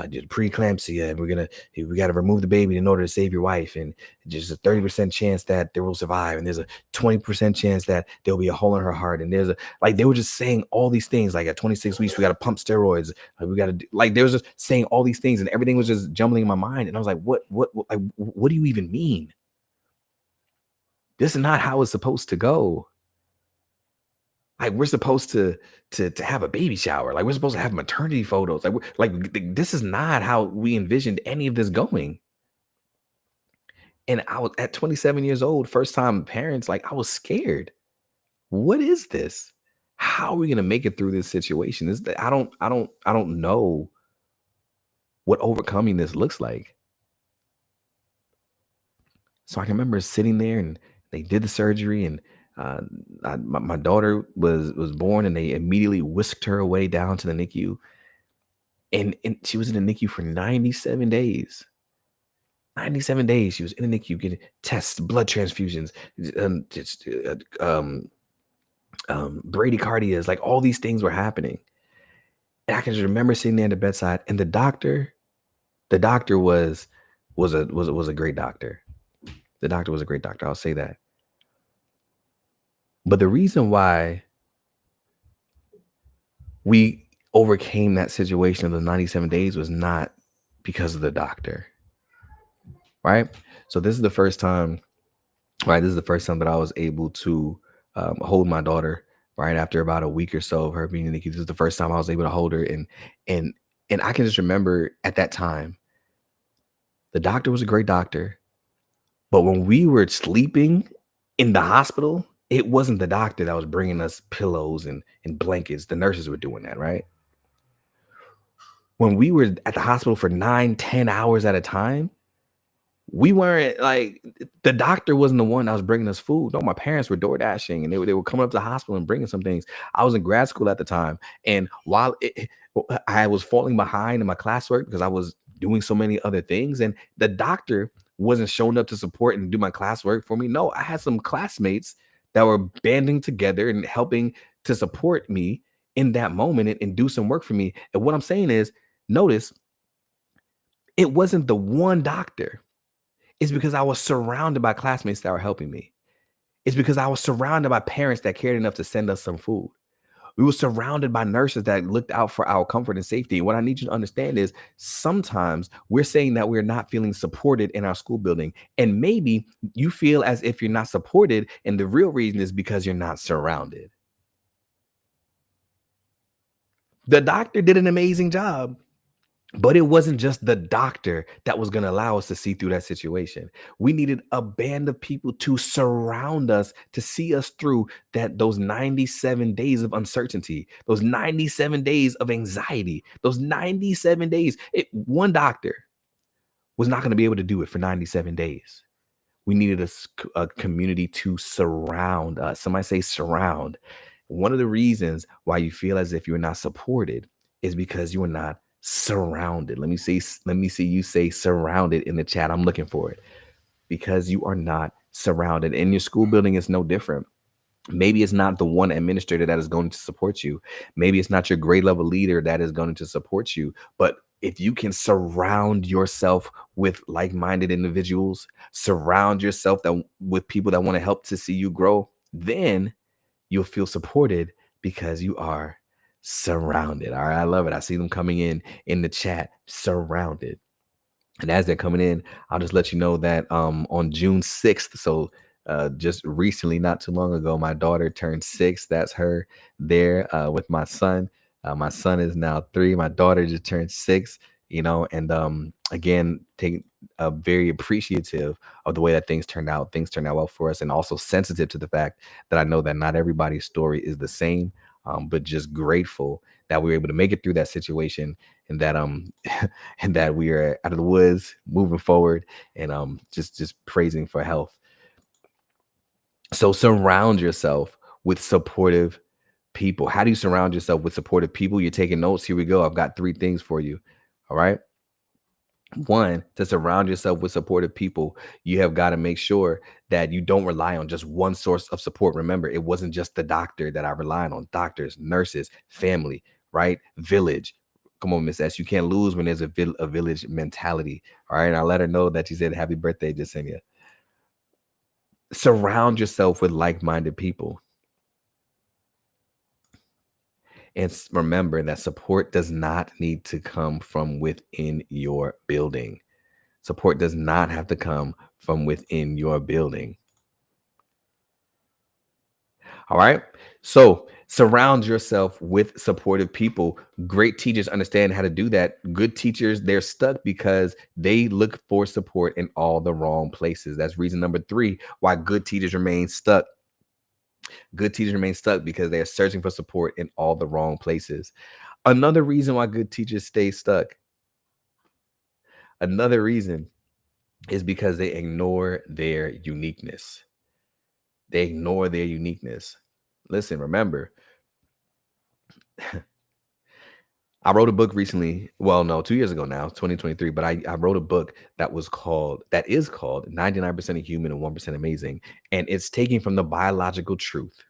did preeclampsia, and we got to remove the baby in order to save your wife. And just a 30% chance that they will survive. And there's a 20% chance that there'll be a hole in her heart. And there's a, like, they were just saying all these things. Like at 26 weeks, we got to pump steroids. Like we got to do, like, they was just saying all these things and everything was just jumbling in my mind. And I was like, like, what do you even mean? This is not how it's supposed to go. Like we're supposed to have a baby shower. Like we're supposed to have maternity photos. Like this is not how we envisioned any of this going. And I was at 27 years old, first time parents. Like I was scared. What is this? How are we gonna make it through this situation? This I don't know what overcoming this looks like. So I can remember sitting there and they did the surgery and uh, my daughter was born and they immediately whisked her away down to the NICU and she was in the NICU for 97 days. 97 days she was in the NICU getting tests, blood transfusions, just bradycardias, like all these things were happening. And I can just remember sitting there at the bedside, and the doctor was a great doctor. The doctor was a great doctor. I'll say that. But the reason why we overcame that situation of the 97 days was not because of the doctor, right? So this is the first time, right? This is the first time that I was able to hold my daughter, right after about a week or so of her being in the NICU. This is the first time I was able to hold her, and and I can just remember at that time, the doctor was a great doctor, but when we were sleeping in the hospital, it wasn't the doctor that was bringing us pillows and blankets. The nurses were doing that, right? When we were at the hospital for 9, 10 hours at a time, we weren't like the doctor wasn't the one that was bringing us food. No, my parents were door dashing and they were coming up to the hospital and bringing some things. I was in grad school at the time, and while I was falling behind in my classwork because I was doing so many other things, and the doctor wasn't showing up to support and do my classwork for me. No, I had some classmates that were banding together and helping to support me in that moment and do some work for me. And what I'm saying is, notice it wasn't the one doctor. It's because I was surrounded by classmates that were helping me. It's because I was surrounded by parents that cared enough to send us some food. We were surrounded by nurses that looked out for our comfort and safety. And what I need you to understand is sometimes we're saying that we're not feeling supported in our school building. And maybe you feel as if you're not supported. And the real reason is because you're not surrounded. The doctor did an amazing job. But it wasn't just the doctor that was going to allow us to see through that situation. We needed a band of people to surround us to see us through those 97 days of uncertainty, those 97 days of anxiety, those 97 days. One doctor was not going to be able to do it for 97 days. We needed a community to surround us. Somebody say surround. One of the reasons why you feel as if you're not supported is because you are not surrounded. Let me see you say surrounded in the chat. I'm looking for it. Because you are not surrounded. And your school building is no different. Maybe it's not the one administrator that is going to support you. Maybe it's not your grade level leader that is going to support you. But if you can surround yourself with like-minded individuals, surround yourself with people that want to help to see you grow, then you'll feel supported because you are surrounded. All right, I love it. I see them coming in the chat, surrounded. And as they're coming in, I'll just let you know that on June 6th, so just recently, not too long ago, my daughter turned 6. That's her there with my son. My son is now 3. My daughter just turned 6, and again, very appreciative of the way that things turned out. Things turned out well for us, and also sensitive to the fact that I know that not everybody's story is the same, but just grateful that we were able to make it through that situation, and that and that we are out of the woods, moving forward, and just praising for health. So surround yourself with supportive people. How do you surround yourself with supportive people? You're taking notes. Here we go. I've got 3 things for you. All right. One, to surround yourself with supportive people, you have got to make sure that you don't rely on just one source of support. Remember, it wasn't just the doctor that I relied on. Doctors, nurses, family, right? Village. Come on, Miss S. You can't lose when there's a village mentality. All right. And I let her know that you said happy birthday, Jasenia. Surround yourself with like-minded people. And remember that support does not need to come from within your building. Support does not have to come from within your building. All right. So surround yourself with supportive people. Great teachers understand how to do that. Good teachers, they're stuck because they look for support in all the wrong places. That's reason number 3 why good teachers remain stuck. Good teachers remain stuck because they're searching for support in all the wrong places. Another reason why good teachers stay stuck, another reason is because they ignore their uniqueness. They ignore their uniqueness. Listen, remember, I wrote a book recently. Well, no, 2 years ago now, 2023. But I wrote a book that is called 99% Human and 1% Amazing. And it's taking from the biological truth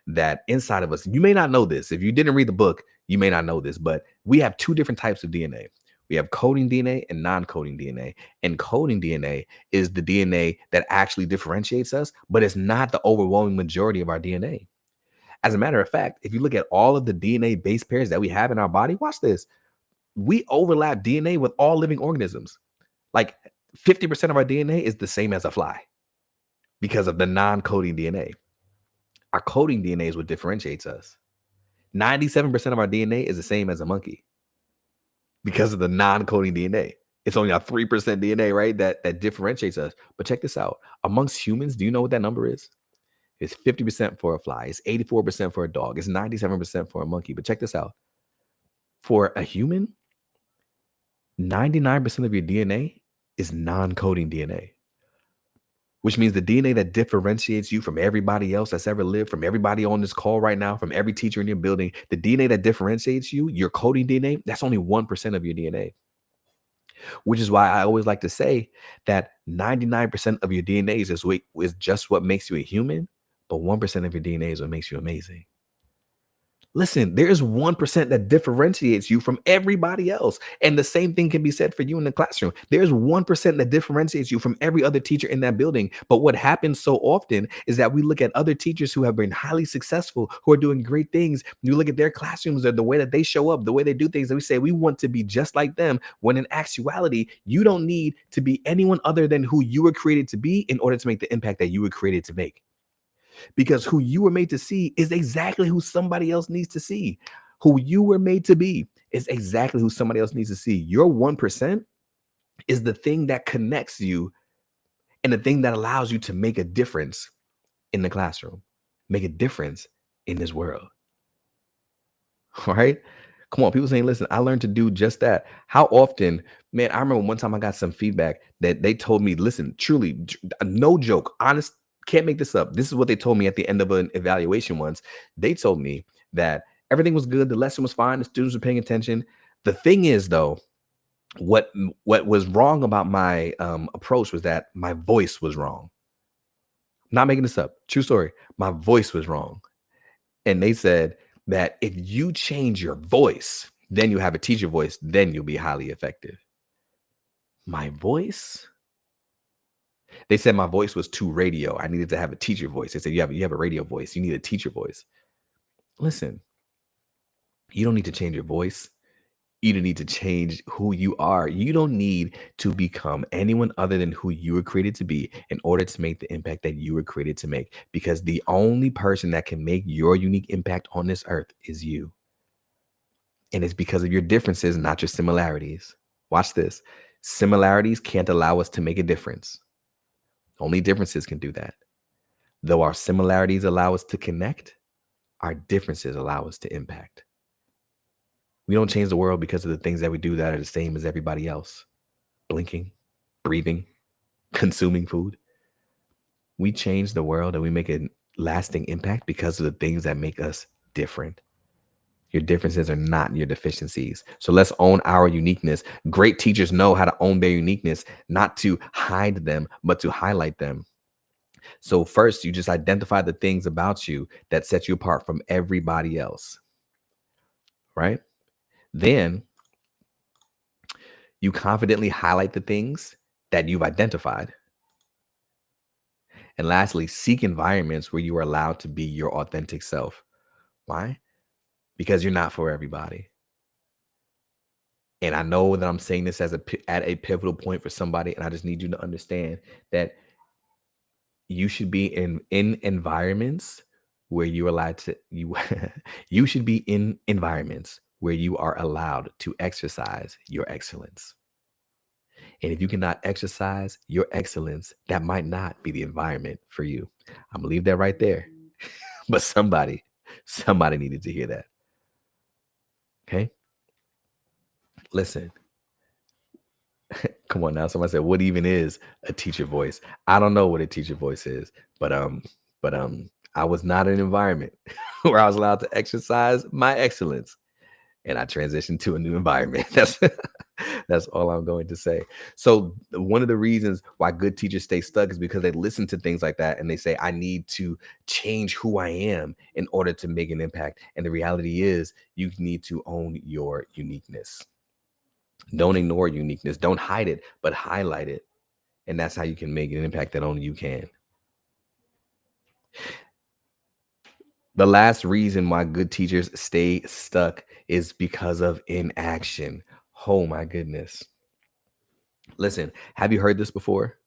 that inside of us, you may not know this. If you didn't read the book, you may not know this, but we have 2 different types of DNA. We have coding DNA and non-coding DNA. And coding DNA is the DNA that actually differentiates us, but it's not the overwhelming majority of our DNA. As a matter of fact, if you look at all of the DNA base pairs that we have in our body, watch this. We overlap DNA with all living organisms. Like 50% of our DNA is the same as a fly because of the non-coding DNA. Our coding DNA is what differentiates us. 97% of our DNA is the same as a monkey because of the non-coding DNA. It's only our 3% DNA, right? That differentiates us. But check this out. Amongst humans, do you know what that number is? It's 50% for a fly. It's 84% for a dog. It's 97% for a monkey. But check this out. For a human, 99% of your DNA is non-coding DNA, which means the DNA that differentiates you from everybody else that's ever lived, from everybody on this call right now, from every teacher in your building, the DNA that differentiates you, your coding DNA, that's only 1% of your DNA, which is why I always like to say that 99% of your DNA is just what makes you a human, but 1% of your DNA is what makes you amazing. Listen, there's 1% that differentiates you from everybody else. And the same thing can be said for you in the classroom. There's 1% that differentiates you from every other teacher in that building. But what happens so often is that we look at other teachers who have been highly successful, who are doing great things. You look at their classrooms or the way that they show up, the way they do things, and we say we want to be just like them. When in actuality, you don't need to be anyone other than who you were created to be in order to make the impact that you were created to make, because who you were made to see is exactly who somebody else needs to see. Who you were made to be is exactly who somebody else needs to see. Your 1% is the thing that connects you and the thing that allows you to make a difference in the classroom, make a difference in this world. All right. Come on, people saying, listen, I learned to do just that. How often, man, I remember one time I got some feedback that they told me, listen, truly, no joke, honest, can't make this up. This is what they told me at the end of an evaluation once. They told me that everything was good, the lesson was fine, the students were paying attention. The thing is, though, what was wrong about my approach was that my voice was wrong. Not making this up. True story. My voice was wrong. And they said that if you change your voice, then you have a teacher voice, then you'll be highly effective. My voice? They said my voice was too radio. I needed to have a teacher voice. They said you have a radio voice. You need a teacher voice. Listen, you don't need to change your voice. You don't need to change who you are. You don't need to become anyone other than who you were created to be in order to make the impact that you were created to make. Because the only person that can make your unique impact on this earth is you. And it's because of your differences, not your similarities. Watch this. Similarities can't allow us to make a difference. Only differences can do that. Though our similarities allow us to connect, our differences allow us to impact. We don't change the world because of the things that we do that are the same as everybody else. Blinking, breathing, consuming food. We change the world and we make a lasting impact because of the things that make us different. Your differences are not your deficiencies. So let's own our uniqueness. Great teachers know how to own their uniqueness, not to hide them, but to highlight them. So first, you just identify the things about you that set you apart from everybody else, right? Then you confidently highlight the things that you've identified. And lastly, seek environments where you are allowed to be your authentic self. Why? Because you're not for everybody. And I know that I'm saying this at a pivotal point for somebody, and I just need you to understand that you should be in environments where you're allowed to you you should be in environments where you are allowed to exercise your excellence. And if you cannot exercise your excellence, that might not be the environment for you. I'm gonna leave that right there. But somebody needed to hear that. Okay. Listen, come on now. Somebody said, what even is a teacher voice? I don't know what a teacher voice is, but I was not in an environment where I was allowed to exercise my excellence. And I transitioned to a new environment. That's all I'm going to say. So one of the reasons why good teachers stay stuck is because they listen to things like that and they say, I need to change who I am in order to make an impact. And the reality is you need to own your uniqueness. Don't ignore uniqueness. Don't hide it, but highlight it. And that's how you can make an impact that only you can. The last reason why good teachers stay stuck is because of inaction. Oh my goodness. Listen, have you heard this before?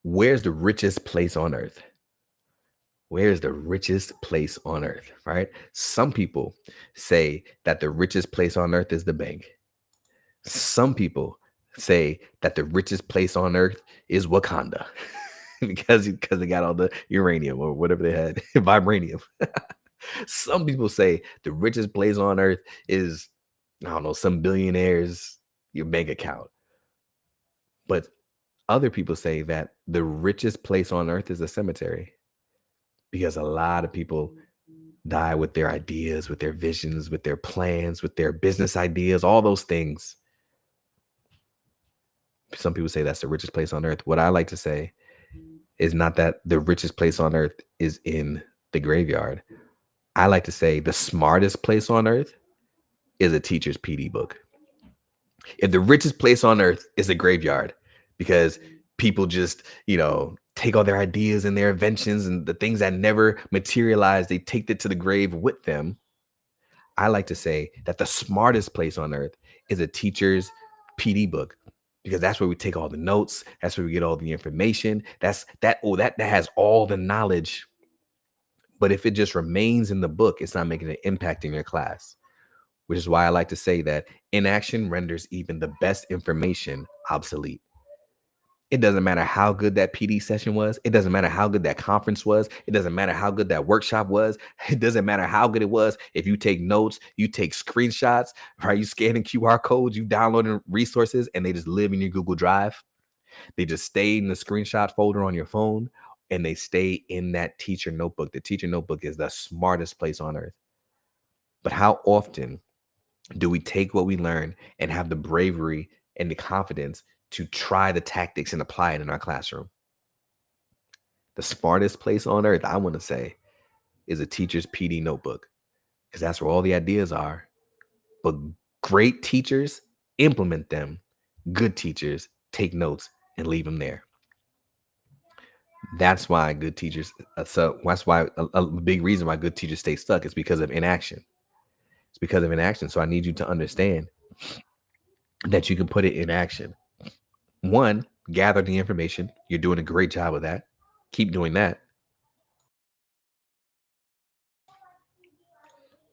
Where's the richest place on earth? Where's the richest place on earth, right? Some people say that the richest place on earth is the bank. Some people say that the richest place on earth is Wakanda because they got all the uranium or whatever they had, vibranium. Some people say the richest place on earth is, I don't know, some billionaires, your bank account. But other people say that the richest place on earth is a cemetery because a lot of people die with their ideas, with their visions, with their plans, with their business ideas, all those things. Some people say that's the richest place on earth. What I like to say is not that the richest place on earth is in the graveyard. I like to say the smartest place on earth is a teacher's PD book. If the richest place on earth is a graveyard, because people just, take all their ideas and their inventions and the things that never materialize, they take it to the grave with them. I like to say that the smartest place on earth is a teacher's PD book, because that's where we take all the notes. That's where we get all the information. That has all the knowledge. But if it just remains in the book, it's not making an impact in your class, which is why I like to say that inaction renders even the best information obsolete. It doesn't matter how good that PD session was. It doesn't matter how good that conference was. It doesn't matter how good that workshop was. It doesn't matter how good it was. If you take notes, you take screenshots, right? You scanning QR codes, you downloading resources, and they just live in your Google Drive. They just stay in the screenshot folder on your phone, and they stay in that teacher notebook. The teacher notebook is the smartest place on earth. But how often do we take what we learn and have the bravery and the confidence to try the tactics and apply it in our classroom? The smartest place on earth, I want to say, is a teacher's PD notebook, because that's where all the ideas are. But great teachers implement them. Good teachers take notes and leave them there. That's why good teachers, so that's why a big reason why good teachers stay stuck is because of inaction. It's because of inaction. So I need you to understand that you can put it in action. One, gather the information. You're doing a great job of that. Keep doing that.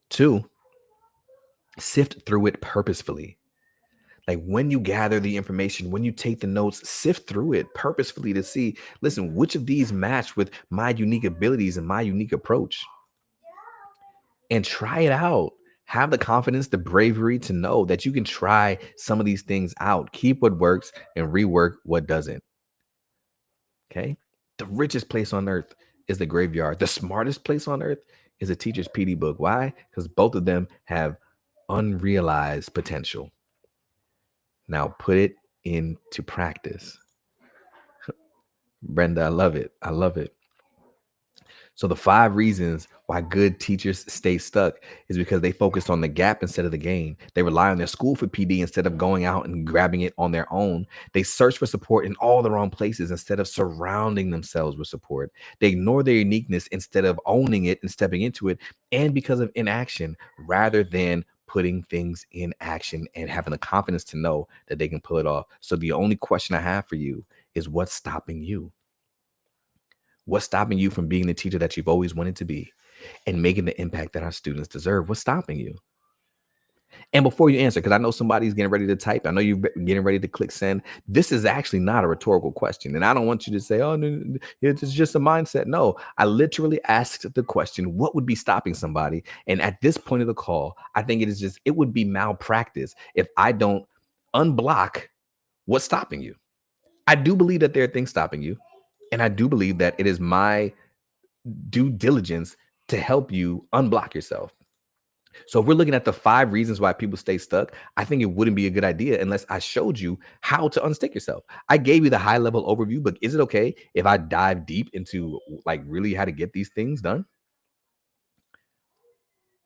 Two, sift through it purposefully. Like when you gather the information, when you take the notes, sift through it purposefully to see, listen, which of these match with my unique abilities and my unique approach, and try it out. Have the confidence, the bravery to know that you can try some of these things out. Keep what works and rework what doesn't. Okay. The richest place on earth is the graveyard. The smartest place on earth is a teacher's PD book. Why? Because both of them have unrealized potential. Now put it into practice. Brenda, I love it. I love it. So the 5 reasons why good teachers stay stuck is because they focus on the gap instead of the gain. They rely on their school for PD instead of going out and grabbing it on their own. They search for support in all the wrong places instead of surrounding themselves with support. They ignore their uniqueness instead of owning it and stepping into it. And because of inaction, rather than putting things in action and having the confidence to know that they can pull it off. So the only question I have for you is, what's stopping you? What's stopping you from being the teacher that you've always wanted to be and making the impact that our students deserve? What's stopping you? And before you answer, because I know somebody's getting ready to type, I know you're getting ready to click send. This is actually not a rhetorical question. And I don't want you to say, oh, no, no, it's just a mindset. No, I literally asked the question, what would be stopping somebody? And at this point of the call, I think it would be malpractice if I don't unblock what's stopping you. I do believe that there are things stopping you. And I do believe that it is my due diligence to help you unblock yourself. So if we're looking at the 5 reasons why people stay stuck, I think it wouldn't be a good idea unless I showed you how to unstick yourself. I gave you the high level overview, but is it okay if I dive deep into like really how to get these things done?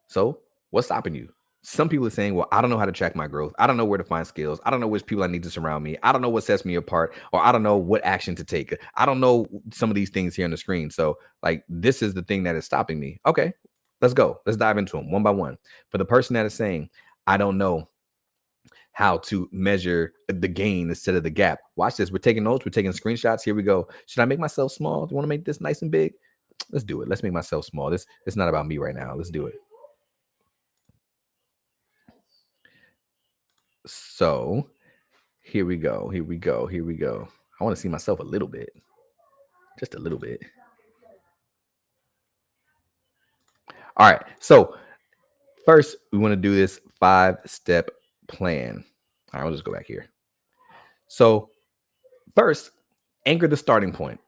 So what's stopping you? Some people are saying, well, I don't know how to track my growth. I don't know where to find skills. I don't know which people I need to surround me. I don't know what sets me apart, or I don't know what action to take. I don't know some of these things here on the screen. So like, this is the thing that is stopping me. Okay, let's go. Let's dive into them one by one. For the person that is saying, I don't know how to measure the gain instead of the gap. Watch this. We're taking notes. We're taking screenshots. Here we go. Should I make myself small? Do you want to make this nice and big? Let's do it. Let's make myself small. It's not about me right now. Let's do it. So here we go. Here we go. Here we go. I want to see myself a little bit, just a little bit. All right. So first, we want to do this 5-step plan. All right, I'll just go back here. So first, anchor the starting point.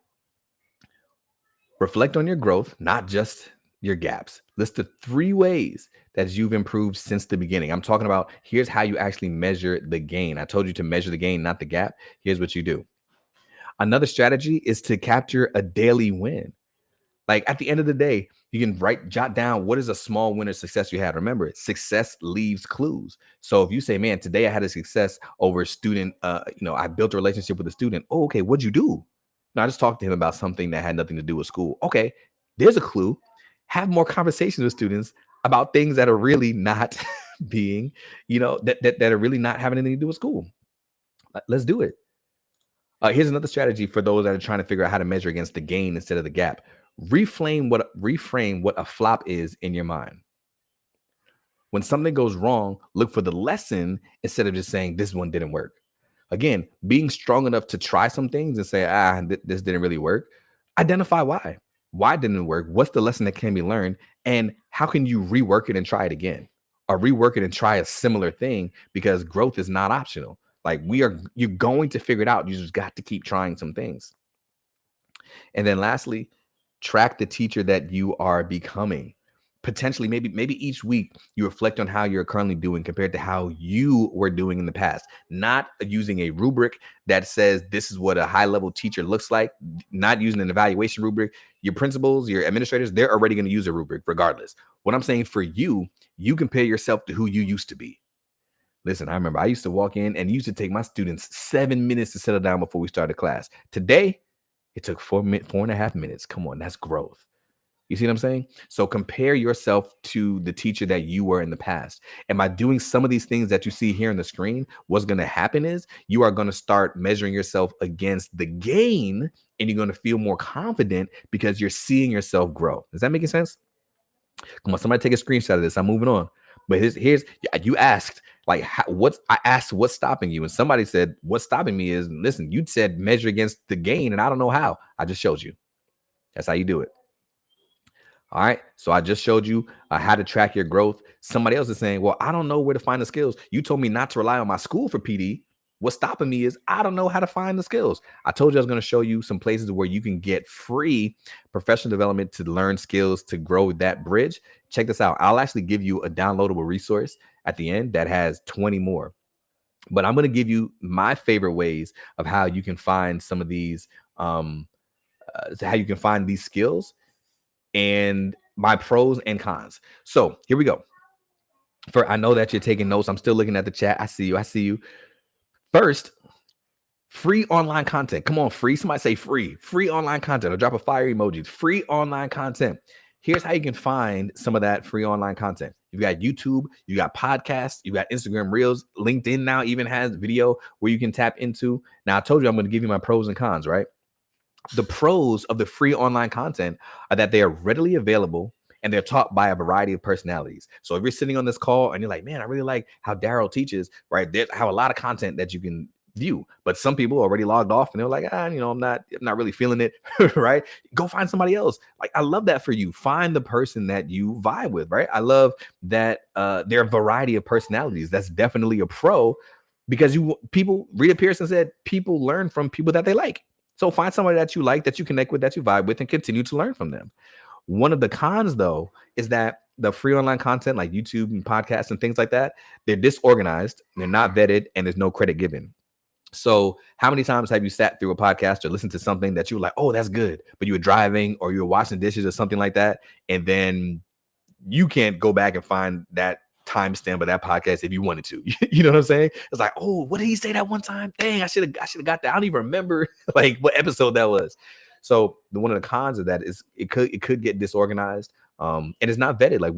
Reflect on your growth, not just your gaps. List the 3 ways that you've improved since the beginning. I'm talking about, here's how you actually measure the gain. I told you to measure the gain, not the gap. Here's what you do. Another strategy is to capture a daily win. Like at the end of the day, you can jot down what is a small win or success you had. Remember, success leaves clues. So if you say, man, today I had a success over a student, I built a relationship with a student. Oh, okay, what'd you do? No, I just talked to him about something that had nothing to do with school. Okay, there's a clue. Have more conversations with students about things that are really not being, that are really not having anything to do with school. Let's do it. Here's another strategy for those that are trying to figure out how to measure against the gain instead of the gap. Reframe what a flop is in your mind. When something goes wrong, look for the lesson instead of just saying this one didn't work. Again, being strong enough to try some things and say, this didn't really work. Identify why. Why didn't it work? What's the lesson that can be learned? And how can you rework it and try it again? Or rework it and try a similar thing, because growth is not optional. Like you're going to figure it out. You just got to keep trying some things. And then lastly, track the teacher that you are becoming. Potentially, maybe each week you reflect on how you're currently doing compared to how you were doing in the past. Not using a rubric that says this is what a high level teacher looks like. Not using an evaluation rubric. Your principals, your administrators, they're already going to use a rubric regardless. What I'm saying for you, you compare yourself to who you used to be. Listen, I remember I used to walk in and used to take my students 7 minutes to settle down before we started class. Today, it took 4.5 minutes. Come on, that's growth. You see what I'm saying? So compare yourself to the teacher that you were in the past. And by doing some of these things that you see here on the screen, what's going to happen is you are going to start measuring yourself against the gain, and you're going to feel more confident because you're seeing yourself grow. Is that making sense? Come on, somebody take a screenshot of this. I'm moving on. But here's you asked, like, I asked what's stopping you, and somebody said what's stopping me is, listen, you said measure against the gain, and I don't know how. I just showed you. That's how you do it. All right. So I just showed you how to track your growth. Somebody else is saying, well, I don't know where to find the skills. You told me not to rely on my school for PD. What's stopping me is I don't know how to find the skills. I told you I was going to show you some places where you can get free professional development to learn skills to grow that bridge. Check this out. I'll actually give you a downloadable resource at the end that has 20 more. But I'm going to give you my favorite ways of how you can find some of these, how you can find these skills and my pros and cons. So here we go. I know that you're taking notes. I'm still looking at the chat. I see you. I see you. First, free online content. Come on, free. Somebody say free. Free online content. I'll drop a fire emoji. Free online content. Here's how you can find some of that free online content. You've got YouTube, you got podcasts, you got Instagram Reels. LinkedIn now even has video where you can tap into. Now, I told you I'm going to give you my pros and cons, right? The pros of the free online content are that they are readily available and they're taught by a variety of personalities. So if you're sitting on this call and you're like, man, I really like how Daryl teaches, right? There's a lot of content that you can view, but some people already logged off and they're like, I'm not really feeling it, right? Go find somebody else. Like, I love that for you. Find the person that you vibe with, right? I love that there are a variety of personalities. That's definitely a pro because Rita Pearson said, people learn from people that they like. So find somebody that you like, that you connect with, that you vibe with, and continue to learn from them. One of the cons, though, is that the free online content like YouTube and podcasts and things like that, they're disorganized, they're not vetted, and there's no credit given. So how many times have you sat through a podcast or listened to something that you were like, oh, that's good, but you were driving or you were washing dishes or something like that, and then you can't go back and find that timestamp of that podcast if you wanted to. You know what I'm saying? It's like, oh, what did he say that one time? Dang, I should have got that. I don't even remember like what episode that was. So one of the cons of that is it could get disorganized. And it's not vetted. Like,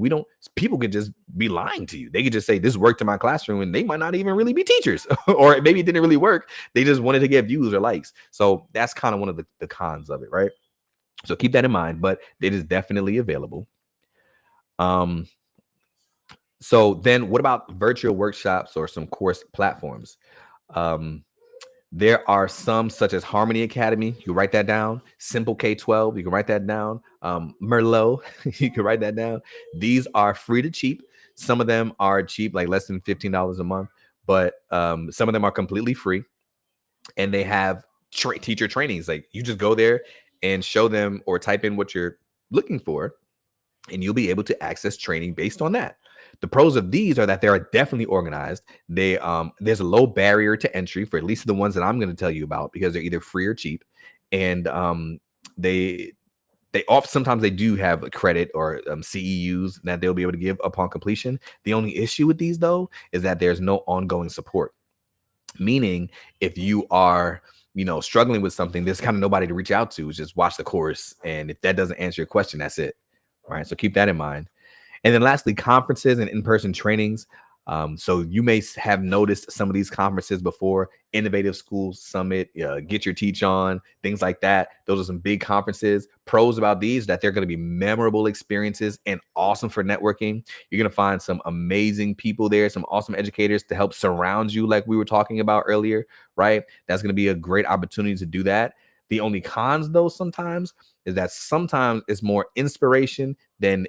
people could just be lying to you. They could just say this worked in my classroom and they might not even really be teachers or maybe it didn't really work. They just wanted to get views or likes. So that's kind of one of the cons of it, right? So keep that in mind, but it is definitely available. So then what about virtual workshops or some course platforms? There are some such as Harmony Academy. You can write that down. Simple K-12. You can write that down. Merlot. You can write that down. These are free to cheap. Some of them are cheap, like less than $15 a month, but some of them are completely free. And they have teacher trainings. Like, you just go there and show them or type in what you're looking for, and you'll be able to access training based on that. The pros of these are that they are definitely organized. There's a low barrier to entry for at least the ones that I'm going to tell you about because they're either free or cheap, and sometimes they do have a credit or CEUs that they'll be able to give upon completion. The only issue with these, though, is that there's no ongoing support. Meaning, if you are struggling with something, there's kind of nobody to reach out to. Just watch the course, and if that doesn't answer your question, that's it. All right, so keep that in mind. And then lastly, conferences and in-person trainings. So you may have noticed some of these conferences before: Innovative Schools Summit, Get Your Teach On, things like that. Those are some big conferences. Pros about these, that they're going to be memorable experiences and awesome for networking. You're going to find some amazing people there, some awesome educators to help surround you, like we were talking about earlier, right? That's going to be a great opportunity to do that. The only cons, though, sometimes is that sometimes it's more inspiration than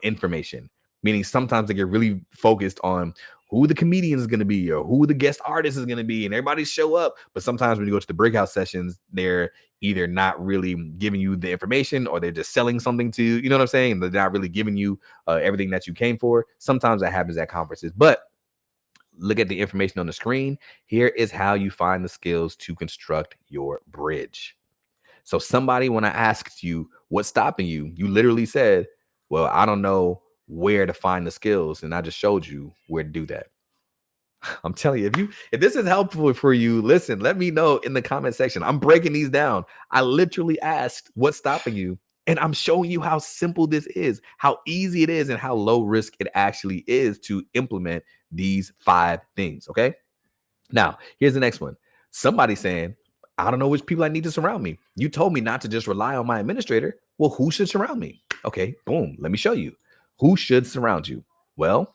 information. Meaning sometimes they get really focused on who the comedian is going to be or who the guest artist is going to be, and everybody show up. But sometimes when you go to the breakout sessions, they're either not really giving you the information or they're just selling something to you. You know what I'm saying? They're not really giving you everything that you came for. Sometimes that happens at conferences, but look at the information on the screen. Here is how you find the skills to construct your bridge. So somebody, when I asked you what's stopping you, you literally said, well, I don't know where to find the skills. And I just showed you where to do that. I'm telling you, if this is helpful for you, listen, let me know in the comment section. I'm breaking these down. I literally asked what's stopping you, and I'm showing you how simple this is, how easy it is, and how low risk it actually is to implement these 5 things. Okay. Now, here's the next one. Somebody saying, I don't know which people I need to surround me. You told me not to just rely on my administrator. Well, who should surround me? Okay, boom. Let me show you. Who should surround you? Well,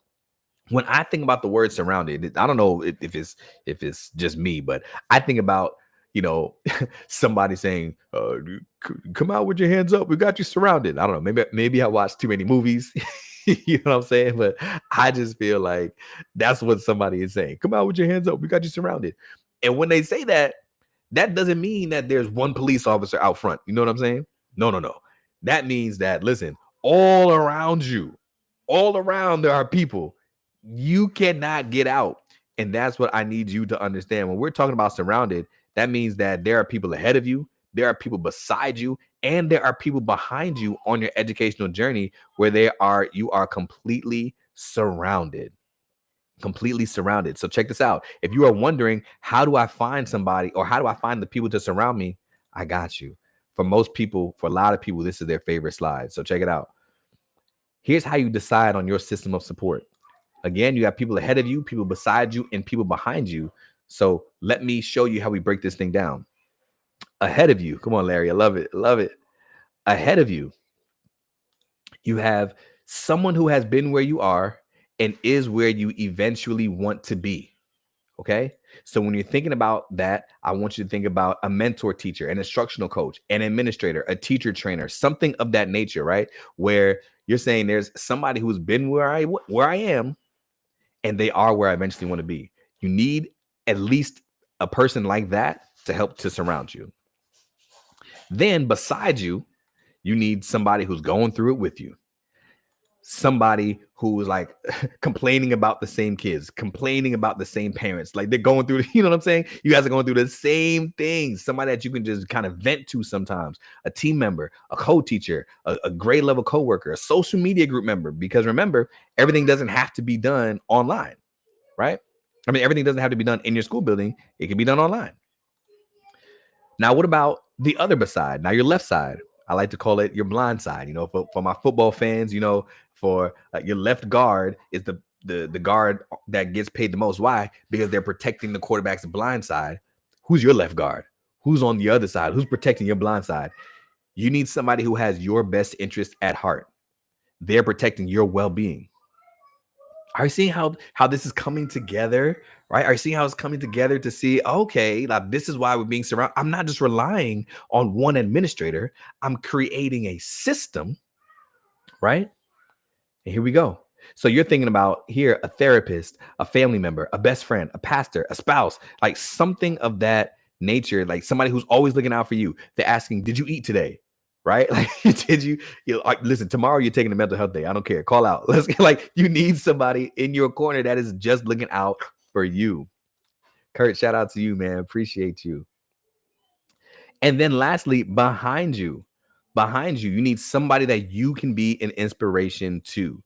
when I think about the word surrounded, I don't know if it's just me, but I think about, somebody saying, come out with your hands up. We got you surrounded. I don't know. Maybe I watched too many movies. You know what I'm saying? But I just feel like that's what somebody is saying. Come out with your hands up. We got you surrounded. And when they say that, that doesn't mean that there's one police officer out front. You know what I'm saying? No, no, no. That means that, listen, all around there are people. You cannot get out. And that's what I need you to understand. When we're talking about surrounded, that means that there are people ahead of you, there are people beside you, and there are people behind you on your educational journey where you are completely surrounded. Completely surrounded. So check this out. If you are wondering, how do I find somebody, or how do I find the people to surround me? I got you. For most people, for a lot of people, this is their favorite slide. So check it out. Here's how you decide on your system of support. Again, you have people ahead of you, people beside you, and people behind you. So let me show you how we break this thing down. Ahead of you. Come on, Larry. I love it. Love it. Ahead of you, you have someone who has been where you are and is where you eventually want to be. Okay. So when you're thinking about that, I want you to think about a mentor teacher, an instructional coach, an administrator, a teacher trainer, something of that nature, right? Where you're saying there's somebody who's been where I am, and they are where I eventually want to be. You need at least a person like that to help to surround you. Then beside you, you need somebody who's going through it with you. Somebody who is like complaining about the same kids, complaining about the same parents. Like they're going through, you know what I'm saying? You guys are going through the same things. Somebody that you can just kind of vent to sometimes. A team member, a co-teacher, a grade level coworker, a social media group member. Because remember, everything doesn't have to be done online, right? I mean, everything doesn't have to be done in your school building. It can be done online. Now, what about the other side? Now, your left side. I like to call it your blind side. You know, for my football fans, you know, for your left guard is the guard that gets paid the most. Why? Because they're protecting the quarterback's blind side. Who's your left guard? Who's on the other side? Who's protecting your blind side? You need somebody who has your best interest at heart. They're protecting your well-being. Are you seeing how this is coming together? Right? Are you seeing how it's coming together to see, okay, like this is why we're being surrounded? I'm not just relying on one administrator. I'm creating a system, right? And here we go. So you're thinking about here a therapist, a family member, a best friend, a pastor, a spouse, like something of that nature, like somebody who's always looking out for you. They're asking, did you eat today? Right? Like, did you know, like, listen, tomorrow you're taking a mental health day. I don't care. Call out. Let's like, you need somebody in your corner that is just looking out for you. Kurt, shout out to you, man. Appreciate you. And then lastly, behind you, you need somebody that you can be an inspiration to.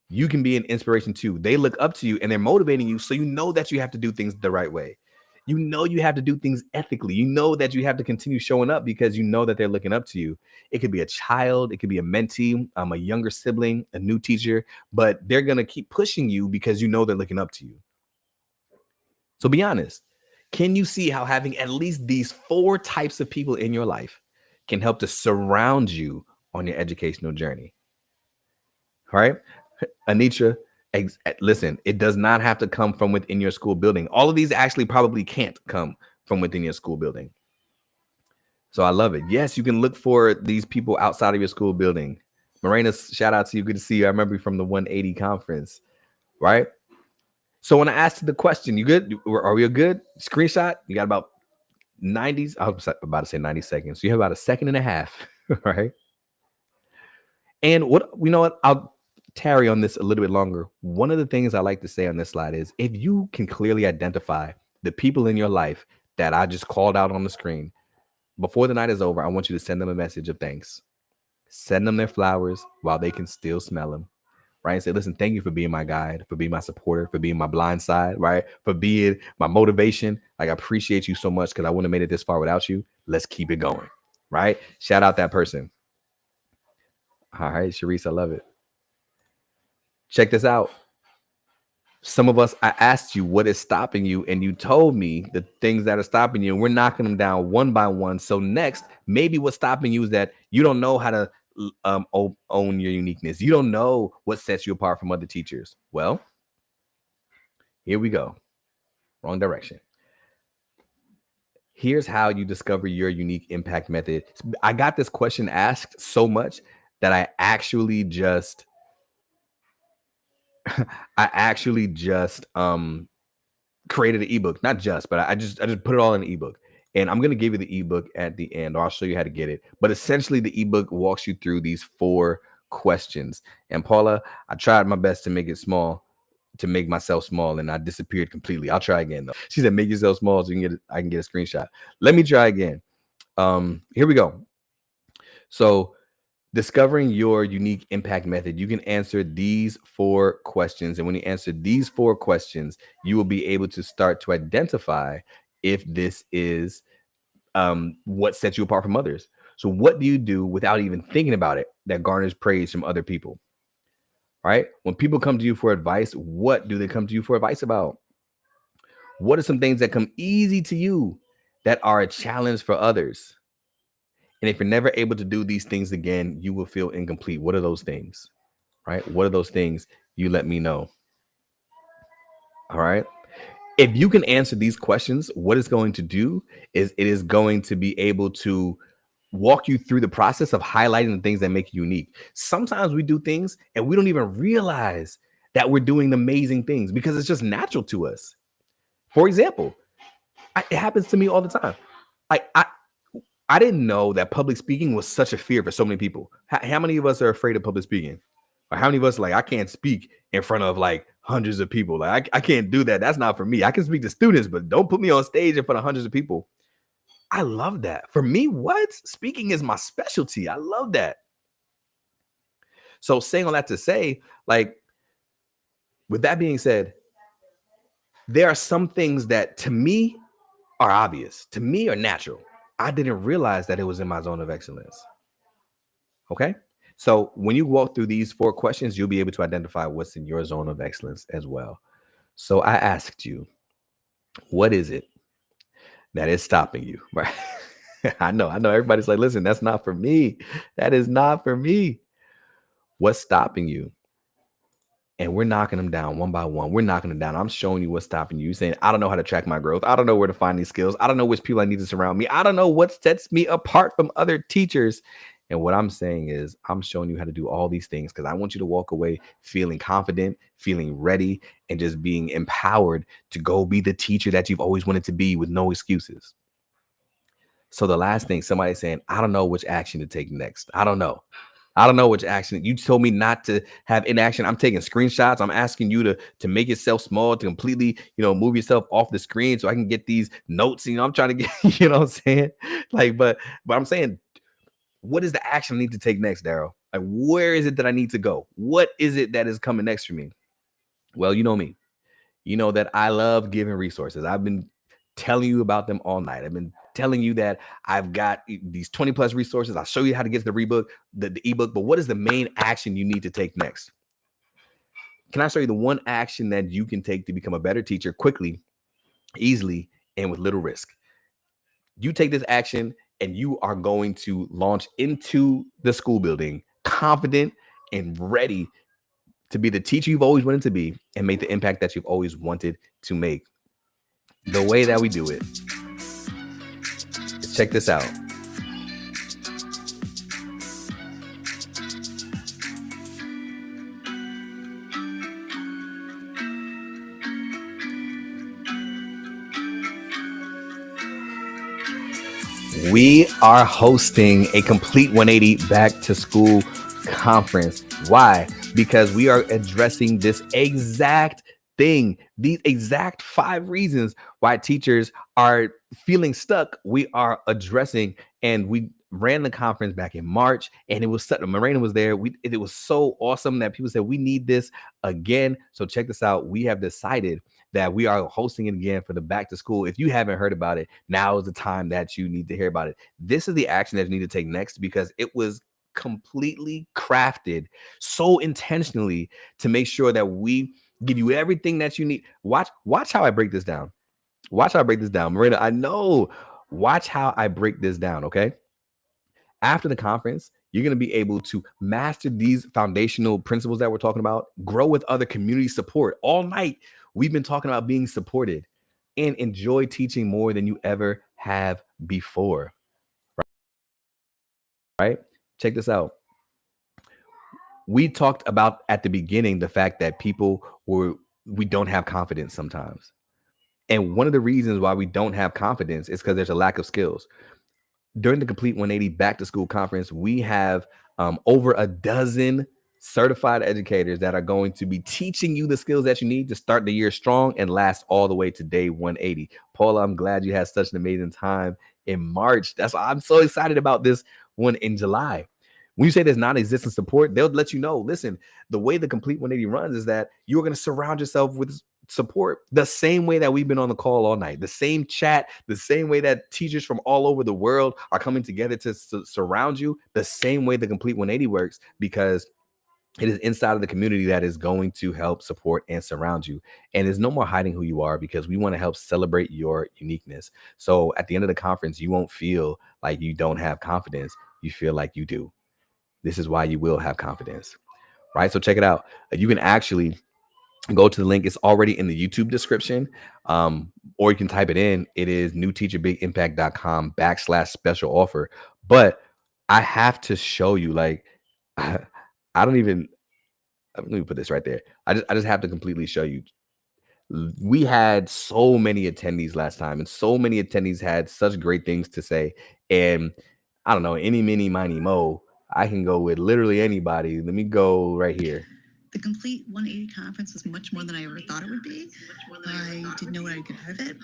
You can be an inspiration too. They look up to you and they're motivating you. So you know that you have to do things the right way. You know you have to do things ethically. You know that you have to continue showing up because you know that they're looking up to you. It could be a child, it could be a mentee, a younger sibling, a new teacher, but they're going to keep pushing you because you know they're looking up to you. So be honest. Can you see how having at least these 4 types of people in your life can help to surround you on your educational journey? All right. Anitra, listen, it does not have to come from within your school building. All of these actually probably can't come from within your school building. So I love it. Yes, you can look for these people outside of your school building. Morena, shout out to you. Good to see you. I remember you from the 180 conference, right? So when I asked the question, you good? Are we a good screenshot? You got about 90s. I was about to say 90 seconds. So you have about a second and a half, right? And what, you know what? I'll tarry on this a little bit longer. One of the things I like to say on this slide is if you can clearly identify the people in your life that I just called out on the screen, before the night is over, I want you to send them a message of thanks. Send them their flowers while they can still smell them, right? And say, listen, thank you for being my guide, for being my supporter, for being my blind side, right? For being my motivation. Like, I appreciate you so much because I wouldn't have made it this far without you. Let's keep it going, right? Shout out that person. All right, Sharice, I love it. Check this out. Some of us, I asked you what is stopping you, and you told me the things that are stopping you, and we're knocking them down one by one. So next, maybe what's stopping you is that you don't know how to own your uniqueness. You don't know what sets you apart from other teachers. Well, here we go. Wrong direction. Here's how you discover your unique impact method. I got this question asked so much that I actually just created an ebook, not just, but I just put it all in an ebook. And I'm going to give you the ebook at the end, or I'll show you how to get it. But essentially, the ebook walks you through these 4 questions. And Paula, I tried my best to make it small, to make myself small, and I disappeared completely. I'll try again though. She said, "Make yourself small so you can get I can get a screenshot." Let me try again. Here we go. So, discovering your unique impact method, you can answer these 4 questions. And when you answer these 4 questions, you will be able to start to identify if this is what sets you apart from others. So, what do you do without even thinking about it that garners praise from other people? Right? When people come to you for advice, what do they come to you for advice about? What are some things that come easy to you that are a challenge for others? And if you're never able to do these things again, you will feel incomplete. What are those things? Right? What are those things? You let me know. All right. If you can answer these questions, what it's going to do is it is going to be able to walk you through the process of highlighting the things that make you unique. Sometimes we do things and we don't even realize that we're doing amazing things because it's just natural to us. For example, it happens to me all the time. I didn't know that public speaking was such a fear for so many people. How many of us are afraid of public speaking? Or how many of us are like, I can't speak in front of like hundreds of people. Like, I can't do that. That's not for me. I can speak to students, but don't put me on stage in front of hundreds of people. I love that. For me, what? Speaking is my specialty. I love that. So saying all that to say, like, with that being said, there are some things that to me are obvious, to me are natural. I didn't realize that it was in my zone of excellence. Okay. So when you walk through these 4 questions, you'll be able to identify what's in your zone of excellence as well. So I asked you, what is it that is stopping you? Right. I know everybody's like, listen, that's not for me. That is not for me. What's stopping you? And we're knocking them down one by one. We're knocking them down. I'm showing you what's stopping you. You're saying, I don't know how to track my growth. I don't know where to find these skills. I don't know which people I need to surround me. I don't know what sets me apart from other teachers. And what I'm saying is, I'm showing you how to do all these things because I want you to walk away feeling confident, feeling ready, and just being empowered to go be the teacher that you've always wanted to be with no excuses. So the last thing, somebody's saying, I don't know which action to take next. I don't know. I don't know which action. You told me not to have inaction. I'm taking screenshots. I'm asking you to make yourself small, to completely, move yourself off the screen so I can get these notes. I'm trying to get, you know what I'm saying? Like, but I'm saying, what is the action I need to take next, Daryl? Like, where is it that I need to go? What is it that is coming next for me? Well, you know me. You know that I love giving resources. I've been telling you about them all night. I've been telling you that I've got these 20 plus resources. I'll show you how to get to the ebook. But what is the main action you need to take next? Can I show you the one action that you can take to become a better teacher quickly, easily, and with little risk? You take this action and you are going to launch into the school building confident and ready to be the teacher you've always wanted to be and make the impact that you've always wanted to make. The way that we do it is, check this out. We are hosting a complete 180 back to school conference. Why? Because we are addressing this exact thing, these exact 5 reasons why teachers are feeling stuck. We are addressing, and we ran the conference back in March, and it was such, Marina was there. It was so awesome that people said we need this again. So check this out. We have decided that we are hosting it again for the back to school. If you haven't heard about it, now is the time that you need to hear about it. This is the action that you need to take next because it was completely crafted so intentionally to make sure that we give you everything that you need. Watch how I break this down. Watch how I break this down. Marina, I know. Watch how I break this down, okay? After the conference, you're going to be able to master these foundational principles that we're talking about, grow with other community support. All night, we've been talking about being supported and enjoy teaching more than you ever have before. Right? Check this out. We talked about at the beginning the fact that we don't have confidence sometimes. And one of the reasons why we don't have confidence is because there's a lack of skills. During the Complete 180 Back to School Conference, we have over a dozen certified educators that are going to be teaching you the skills that you need to start the year strong and last all the way to day 180. Paula, I'm glad you had such an amazing time in March. That's why I'm so excited about this one in July. When you say there's non-existent support, they'll let you know, listen, the way the Complete 180 runs is that you're going to surround yourself with support the same way that we've been on the call all night, the same chat, the same way that teachers from all over the world are coming together to surround you, the same way the Complete 180 works, because it is inside of the community that is going to help support and surround you. And there's no more hiding who you are, because we want to help celebrate your uniqueness. So at the end of the conference, you won't feel like you don't have confidence. You feel like you do. This is why you will have confidence, right? So check it out. You can actually go to the link. It's already in the YouTube description. Or you can type it in. It is newteacherbigimpact.com/special offer. But I have to show you, like, I don't even, let me put this right there. I just have to completely show you. We had so many attendees last time, and so many attendees had such great things to say. And I don't know, any, mini, miny, mo, I can go with literally anybody. Let me go right here. The Complete 180 conference was much more than I ever thought it would be. I didn't know what I'd get out of it.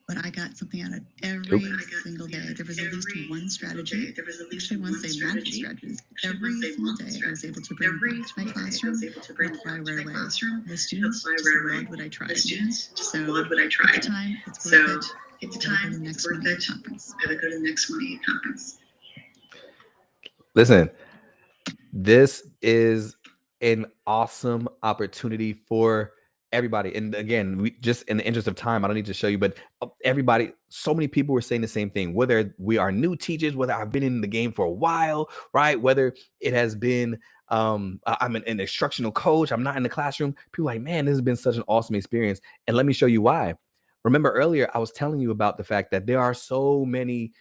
But I got something out of every single day. There was at least one strategy. Actually, I want to say multiple strategies. Every single day, I was able to bring back to my classroom and apply right away. The students just loved what I tried. So at the time, it's worth it. To go to the next 180 conference. Listen, this is an awesome opportunity for everybody. And again, we just, in the interest of time, I don't need to show you, but everybody, so many people were saying the same thing, whether we are new teachers, whether I've been in the game for a while, right? Whether it has been, I'm an instructional coach, I'm not in the classroom. People are like, man, this has been such an awesome experience. And let me show you why. Remember earlier, I was telling you about the fact that there are so many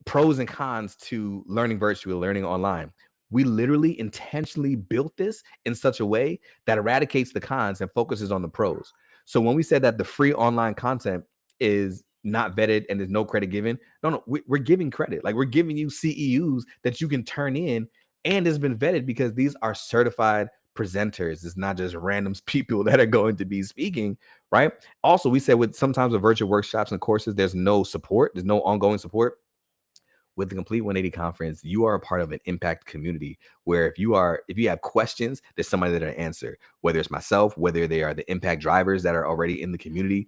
pros and cons to learning virtually, learning online. We literally intentionally built this in such a way that eradicates the cons and focuses on the pros. So when we said that the free online content is not vetted and there's no credit given, no, we're giving credit. Like, we're giving you CEUs that you can turn in, and it's been vetted because these are certified presenters. It's not just random people that are going to be speaking, right? Also, we said sometimes with virtual workshops and courses, there's no support, there's no ongoing support. With the Complete 180 conference, you are a part of an impact community where if you have questions, there's somebody that'll answer, whether it's myself, whether they are the impact drivers that are already in the community,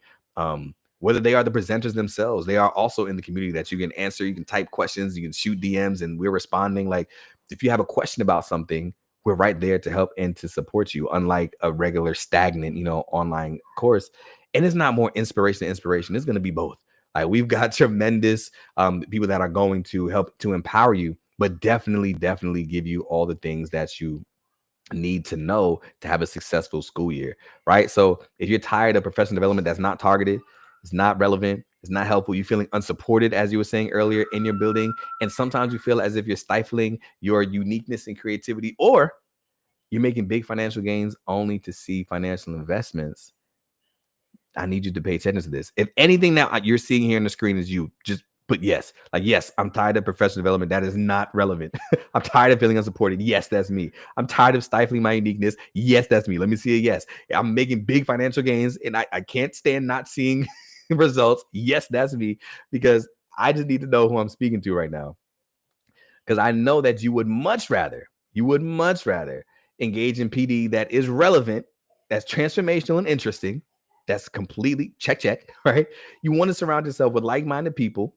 whether they are the presenters themselves, they are also in the community that you can answer. You can type questions, you can shoot DMs, and we're responding. Like, if you have a question about something, we're right there to help and to support you, unlike a regular stagnant, online course. And it's not more inspiration to inspiration. It's going to be both. Like, we've got tremendous people that are going to help to empower you, but definitely give you all the things that you need to know to have a successful school year, right? So if you're tired of professional development that's not targeted, it's not relevant, it's not helpful, you're feeling unsupported, as you were saying earlier, in your building, and sometimes you feel as if you're stifling your uniqueness and creativity, or you're making big financial gains only to see financial investments, I need you to pay attention to this. If anything that you're seeing here on the screen is you, just put yes. Like, yes, I'm tired of professional development. That is not relevant. I'm tired of feeling unsupported. Yes, that's me. I'm tired of stifling my uniqueness. Yes, that's me. Let me see a yes. I'm making big financial gains and I can't stand not seeing results. Yes, that's me, because I just need to know who I'm speaking to right now. Because I know that you would much rather engage in PD that is relevant, that's transformational and interesting, that's completely check, right? You want to surround yourself with like-minded people.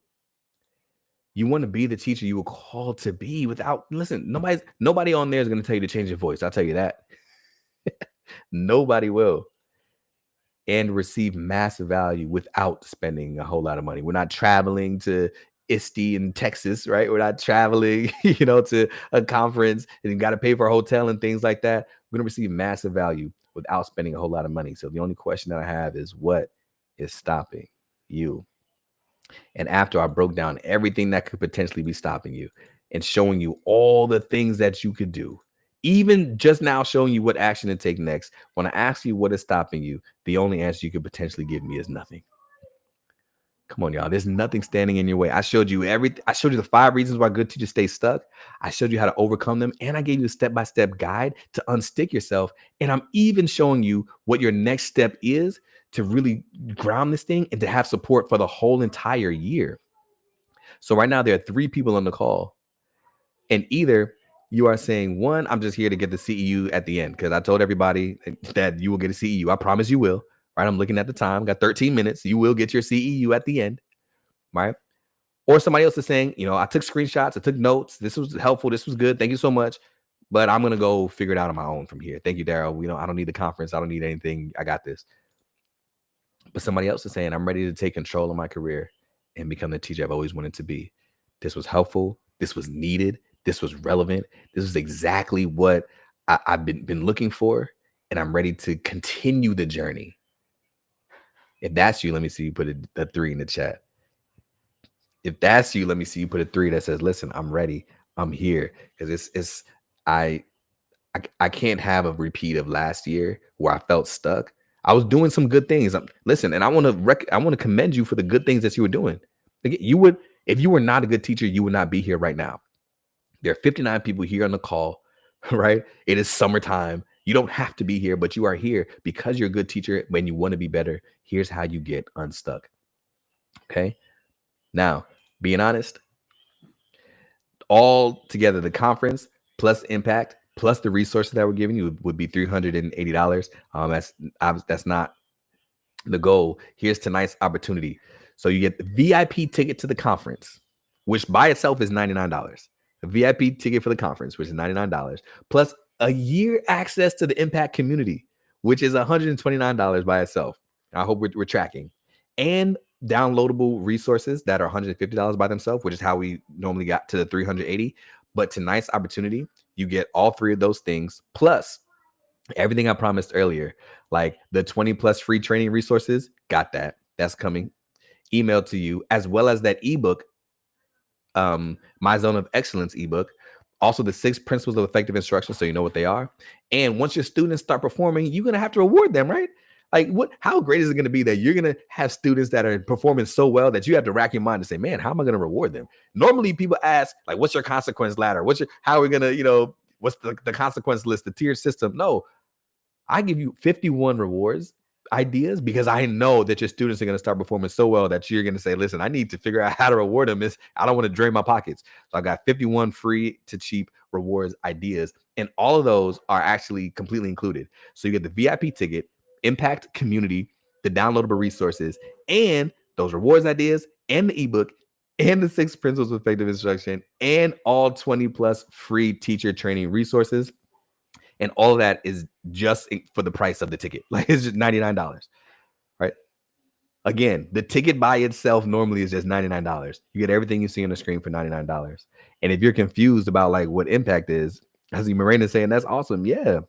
You want to be the teacher you were called to be without, listen, nobody on there is going to tell you to change your voice. I'll tell you that. Nobody will. And receive massive value without spending a whole lot of money. We're not traveling to ISTE in Texas, right? We're not traveling, to a conference and you got to pay for a hotel and things like that. We're going to receive massive value without spending a whole lot of money. So the only question that I have is, what is stopping you? And after I broke down everything that could potentially be stopping you and showing you all the things that you could do, Even just now showing you what action to take next, when I ask you what is stopping you, the only answer you could potentially give me is nothing. Come on, y'all. There's nothing standing in your way. I showed you the 5 reasons why good teachers stay stuck. I showed you how to overcome them. And I gave you a step-by-step guide to unstick yourself. And I'm even showing you what your next step is to really ground this thing and to have support for the whole entire year. So right now there are 3 people on the call. And either you are saying, one, I'm just here to get the CEU at the end, because I told everybody that you will get a CEU. I promise you will. Right? I'm looking at the time. Got 13 minutes. You will get your CEU at the end. Right? Or somebody else is saying, I took screenshots, I took notes. This was helpful. This was good. Thank you so much. But I'm gonna go figure it out on my own from here. Thank you, Daryl. I don't need the conference. I don't need anything. I got this. But somebody else is saying, I'm ready to take control of my career and become the teacher I've always wanted to be. This was helpful. This was needed. This was relevant. This is exactly what I've been looking for. And I'm ready to continue the journey. If that's you, let me see you put a 3 in the chat. If that's you, let me see you put a 3 that says, listen, I'm ready. I'm here. Because I I can't have a repeat of last year where I felt stuck. I was doing some good things. Listen, and I want to commend you for the good things that you were doing. If you were not a good teacher, you would not be here right now. There are 59 people here on the call, right? It is summertime. You don't have to be here, but you are here because you're a good teacher. When you want to be better, here's how you get unstuck. Okay. Now, being honest, all together, the conference plus impact plus the resources that we're giving you would be $380. That's not the goal. Here's tonight's opportunity. So you get the VIP ticket to the conference, which by itself is $99. A VIP ticket for the conference, which is $99, plus a year access to the impact community, which is $129 by itself. I hope we're tracking. And downloadable resources that are $150 by themselves, which is how we normally got to the 380. But tonight's opportunity, you get all 3 of those things, plus everything I promised earlier, like the 20 plus free training resources. Got that. That's coming. Emailed to you, as well as that ebook, My Zone of Excellence ebook. Also, the 6 principles of effective instruction, so you know what they are. And once your students start performing, you're gonna have to reward them, right? Like, how great is it going to be that you're going to have students that are performing so well that you have to rack your mind to say, man, how am I going to reward them? Normally people ask, like, what's your consequence ladder? How are we going to, what's the consequence list, the tier system? No, I give you 51 rewards ideas because I know that your students are going to start performing so well that you're going to say, listen, I need to figure out how to reward them. I don't want to drain my pockets. So I got 51 free to cheap rewards ideas. And all of those are actually completely included. So you get the VIP ticket, impact community, the downloadable resources, and those rewards ideas, and the ebook, and the 6 principles of effective instruction, and all 20 plus free teacher training resources. And all of that is just for the price of the ticket. Like, it's just $99, right? Again, the ticket by itself normally is just $99. You get everything you see on the screen for $99. And if you're confused about like what impact is, as Miranda is saying, that's awesome. Yeah.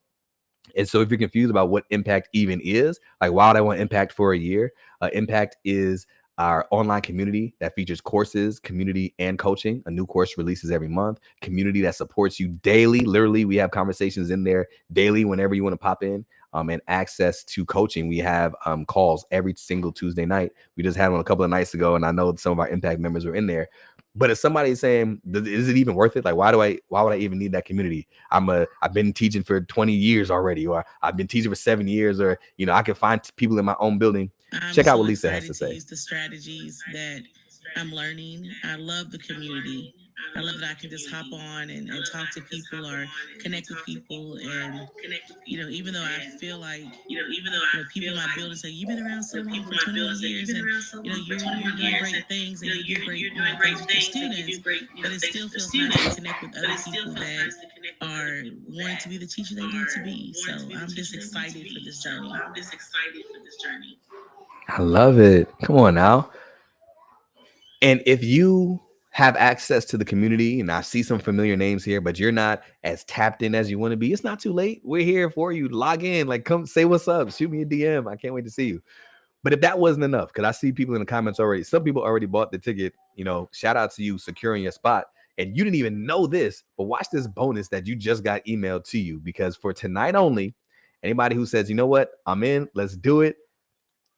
And so if you're confused about what impact even is, like, why would I want impact for a year? Impact is our online community that features courses, community, and coaching. A new course releases every month. Community that supports you daily. Literally, we have conversations in there daily whenever you want to pop in. And access to coaching. We have calls every single Tuesday night. We just had one a couple of nights ago, and I know some of our impact members were in there. But if somebody's saying, is it even worth it? Like, why would I even need that community? I've been teaching for 20 years already, or I've been teaching for 7 years, or, I can find people in my own building. Check out what Lisa has to say. Use the strategies that I'm learning. I love the community. I love that I can just hop on and talk to people or connect with people. And, even though I feel like, people in my building say, you've been around so long for 21 years and, you're doing great things and you do great, things with your students, but it still feels nice to connect with other people that are wanting to be the teacher they want to be. So I'm just excited for this journey. I love it. Come on now. And if you have access to the community, and I see some familiar names here, but you're not as tapped in as you want to be, it's not too late. We're here for you. Log in, like, come say what's up. Shoot me a DM. I can't wait to see you. But if that wasn't enough, because I see people in the comments already, some people already bought the ticket. Shout out to you securing your spot. And you didn't even know this, but watch this bonus that you just got emailed to you, because for tonight only, anybody who says, you know what, I'm in, let's do it,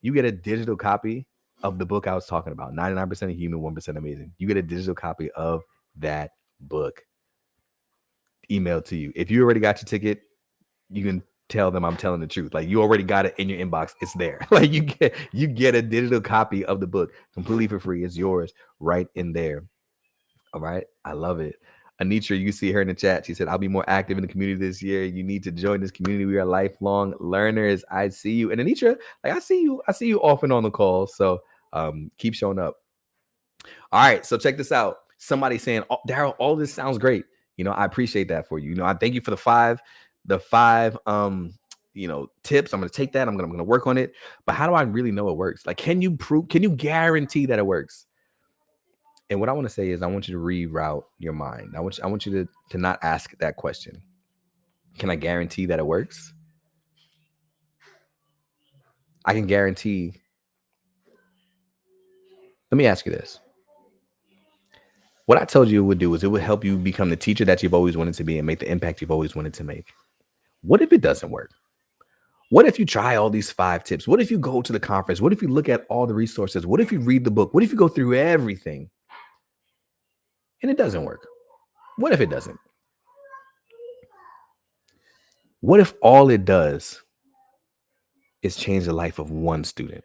you get a digital copy of the book I was talking about, 99% Human, 1% Amazing. You get a digital copy of that book emailed to you. If you already got your ticket, you can tell them I'm telling the truth. Like, you already got it in your inbox. It's there. Like, you get a digital copy of the book completely for free. It's yours right in there. All right. I love it. Anitra, you see her in the chat. She said, I'll be more active in the community this year. You need to join this community. We are lifelong learners. I see you. And Anitra, like, I see you often on the call. So keep showing up. All right. So check this out. Somebody saying, oh, Daryl, all this sounds great. I appreciate that for you. I thank you for the five tips. I'm going to take that. I'm going to work on it. But how do I really know it works? Like, can you guarantee that it works? And what I want to say is, I want you to reroute your mind. I want you to not ask that question. Can I guarantee that it works? I can guarantee. Let me ask you this. What I told you it would do is it would help you become the teacher that you've always wanted to be and make the impact you've always wanted to make. What if it doesn't work? What if you try all these 5 tips? What if you go to the conference? What if you look at all the resources? What if you read the book? What if you go through everything and it doesn't work? What if it doesn't? What if all it does is change the life of one student?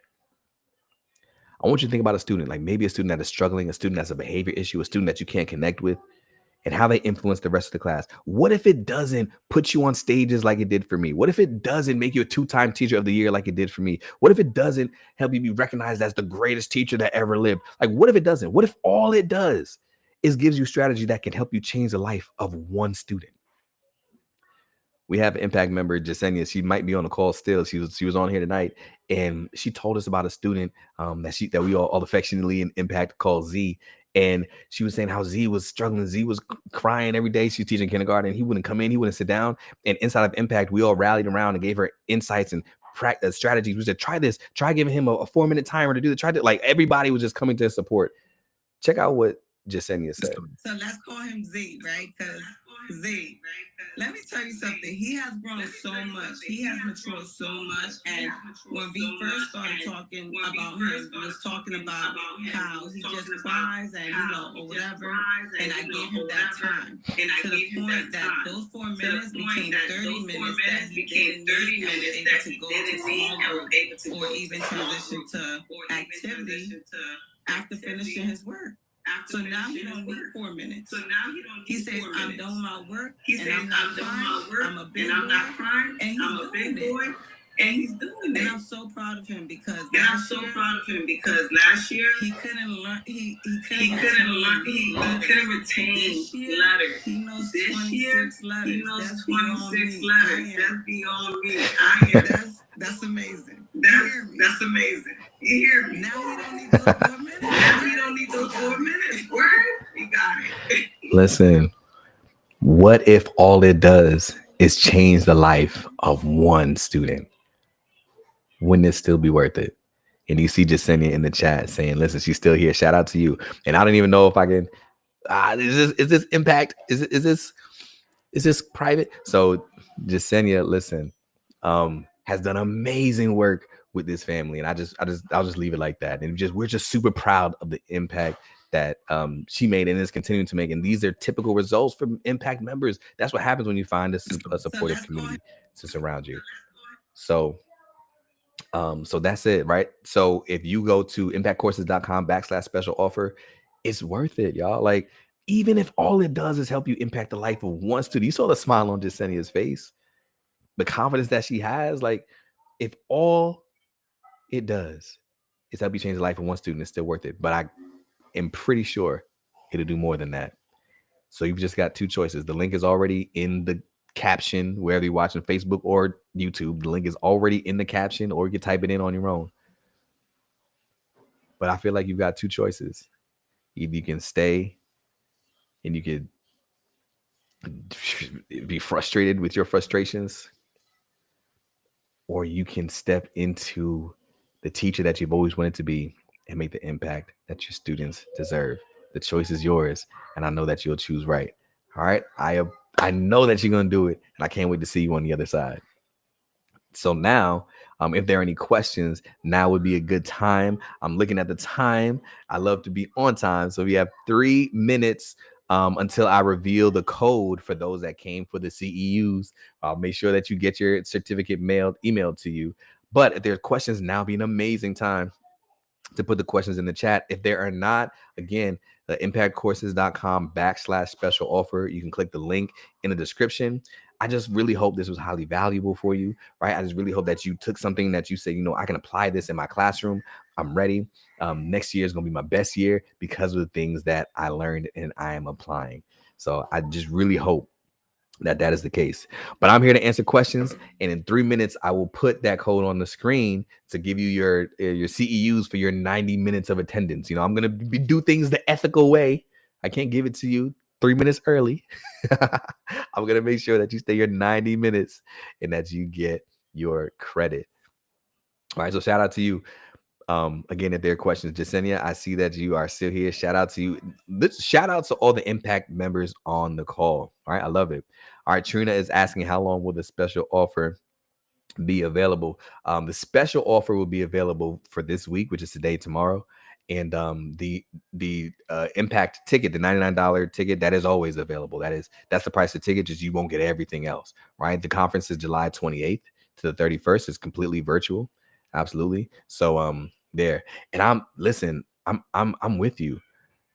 I want you to think about a student, like maybe a student that is struggling, a student that's a behavior issue, a student that you can't connect with, and how they influence the rest of the class. What if it doesn't put you on stages like it did for me? What if it doesn't make you a 2-time teacher of the year like it did for me? What if it doesn't help you be recognized as the greatest teacher that ever lived? Like, what if it doesn't? What if all it does is gives you strategy that can help you change the life of one student? We have an impact member, Jasenia. She might be on the call still. She was on here tonight, and she told us about a student that we all affectionately in impact call Z. And she was saying how Z was struggling. Z was crying every day. She was teaching kindergarten. He wouldn't come in. He wouldn't sit down. And inside of Impact, we all rallied around and gave her insights and strategies. We said, try this. Try giving him a 4-minute timer to do it. Try to, like, everybody was just coming to support. Check out what Jasenia said. So let's call him Z, right? Because Z, let me tell you something. He has grown so much. He has matured so much. And when we first started talking about him, we was talking about how he just cries and, or whatever. And I gave him that time to the point that those 4 minutes became 30 minutes that he didn't need and was able to go to small group or even transition to activity after finishing his work. So now he don't need 4 minutes. He says, I'm done with my work, and I'm not crying. I'm a big boy, and he's doing it. And I'm so proud of him because last year he couldn't learn. He couldn't retain letters. He knows 26 letters. That's beyond me. That's amazing. That's amazing. You hear me? Now he don't need those 4 minutes. Word? He got it. Listen, what if all it does is change the life of one student? Wouldn't it still be worth it? And you see Jasenia in the chat saying, listen, she's still here. Shout out to you. And I don't even know if I can. Is this impact? Is this private? So Jasenia, listen, has done amazing work with this family. And I'll just leave it like that. And we're just super proud of the impact that she made and is continuing to make. And these are typical results from impact members. That's what happens when you find a supportive community to surround you. So that's it, right? So if you go to impactcourses.com/special offer, it's worth it, y'all. Like, even if all it does is help you impact the life of one student, you saw the smile on Jasenia's face, the confidence that she has. Like, if all it does is help you change the life of one student, it's still worth it. But I am pretty sure it'll do more than that. So you've just got 2 choices. The link is already in the caption, wherever you're watching, Facebook or YouTube. The link is already in the caption, or you can type it in on your own. But I feel like you've got 2 choices. Either you can stay and you could be frustrated with your frustrations, or you can step into the teacher that you've always wanted to be and make the impact that your students deserve. The choice is yours, and I know that you'll choose right. All right. I know that you're gonna do it, and I can't wait to see you on the other side. So now, if there are any questions, now would be a good time. I'm looking at the time. I love to be on time. So we have 3 minutes until I reveal the code for those that came for the CEUs. I'll make sure that you get your certificate emailed to you. But if there's questions, now be an amazing time to put the questions in the chat. If there are not, again, the impactcourses.com/special offer. You can click the link in the description. I just really hope this was highly valuable for you, right? I just really hope that you took something that you said, I can apply this in my classroom. I'm ready. Next year is going to be my best year because of the things that I learned and I am applying. So I just really hope that is the case. But I'm here to answer questions, and in 3 minutes I will put that code on the screen to give you your CEUs for your 90 minutes of attendance. I'm going to do things the ethical way. I can't give it to you 3 minutes early. I'm going to make sure that you stay your 90 minutes and that you get your credit. All right, so shout out to you. Again, if there are questions, Jasenia, I see that you are still here. Shout out to you. Shout out to all the Impact members on the call. All right, I love it. All right, Trina is asking, how long will the special offer be available? The special offer will be available for this week, which is today, tomorrow. And the Impact ticket, the $99 ticket, that is always available. That's the price of the ticket, just you won't get everything else, right? The conference is July 28th to the 31st. It's completely virtual. Absolutely. So there. And I'm with you,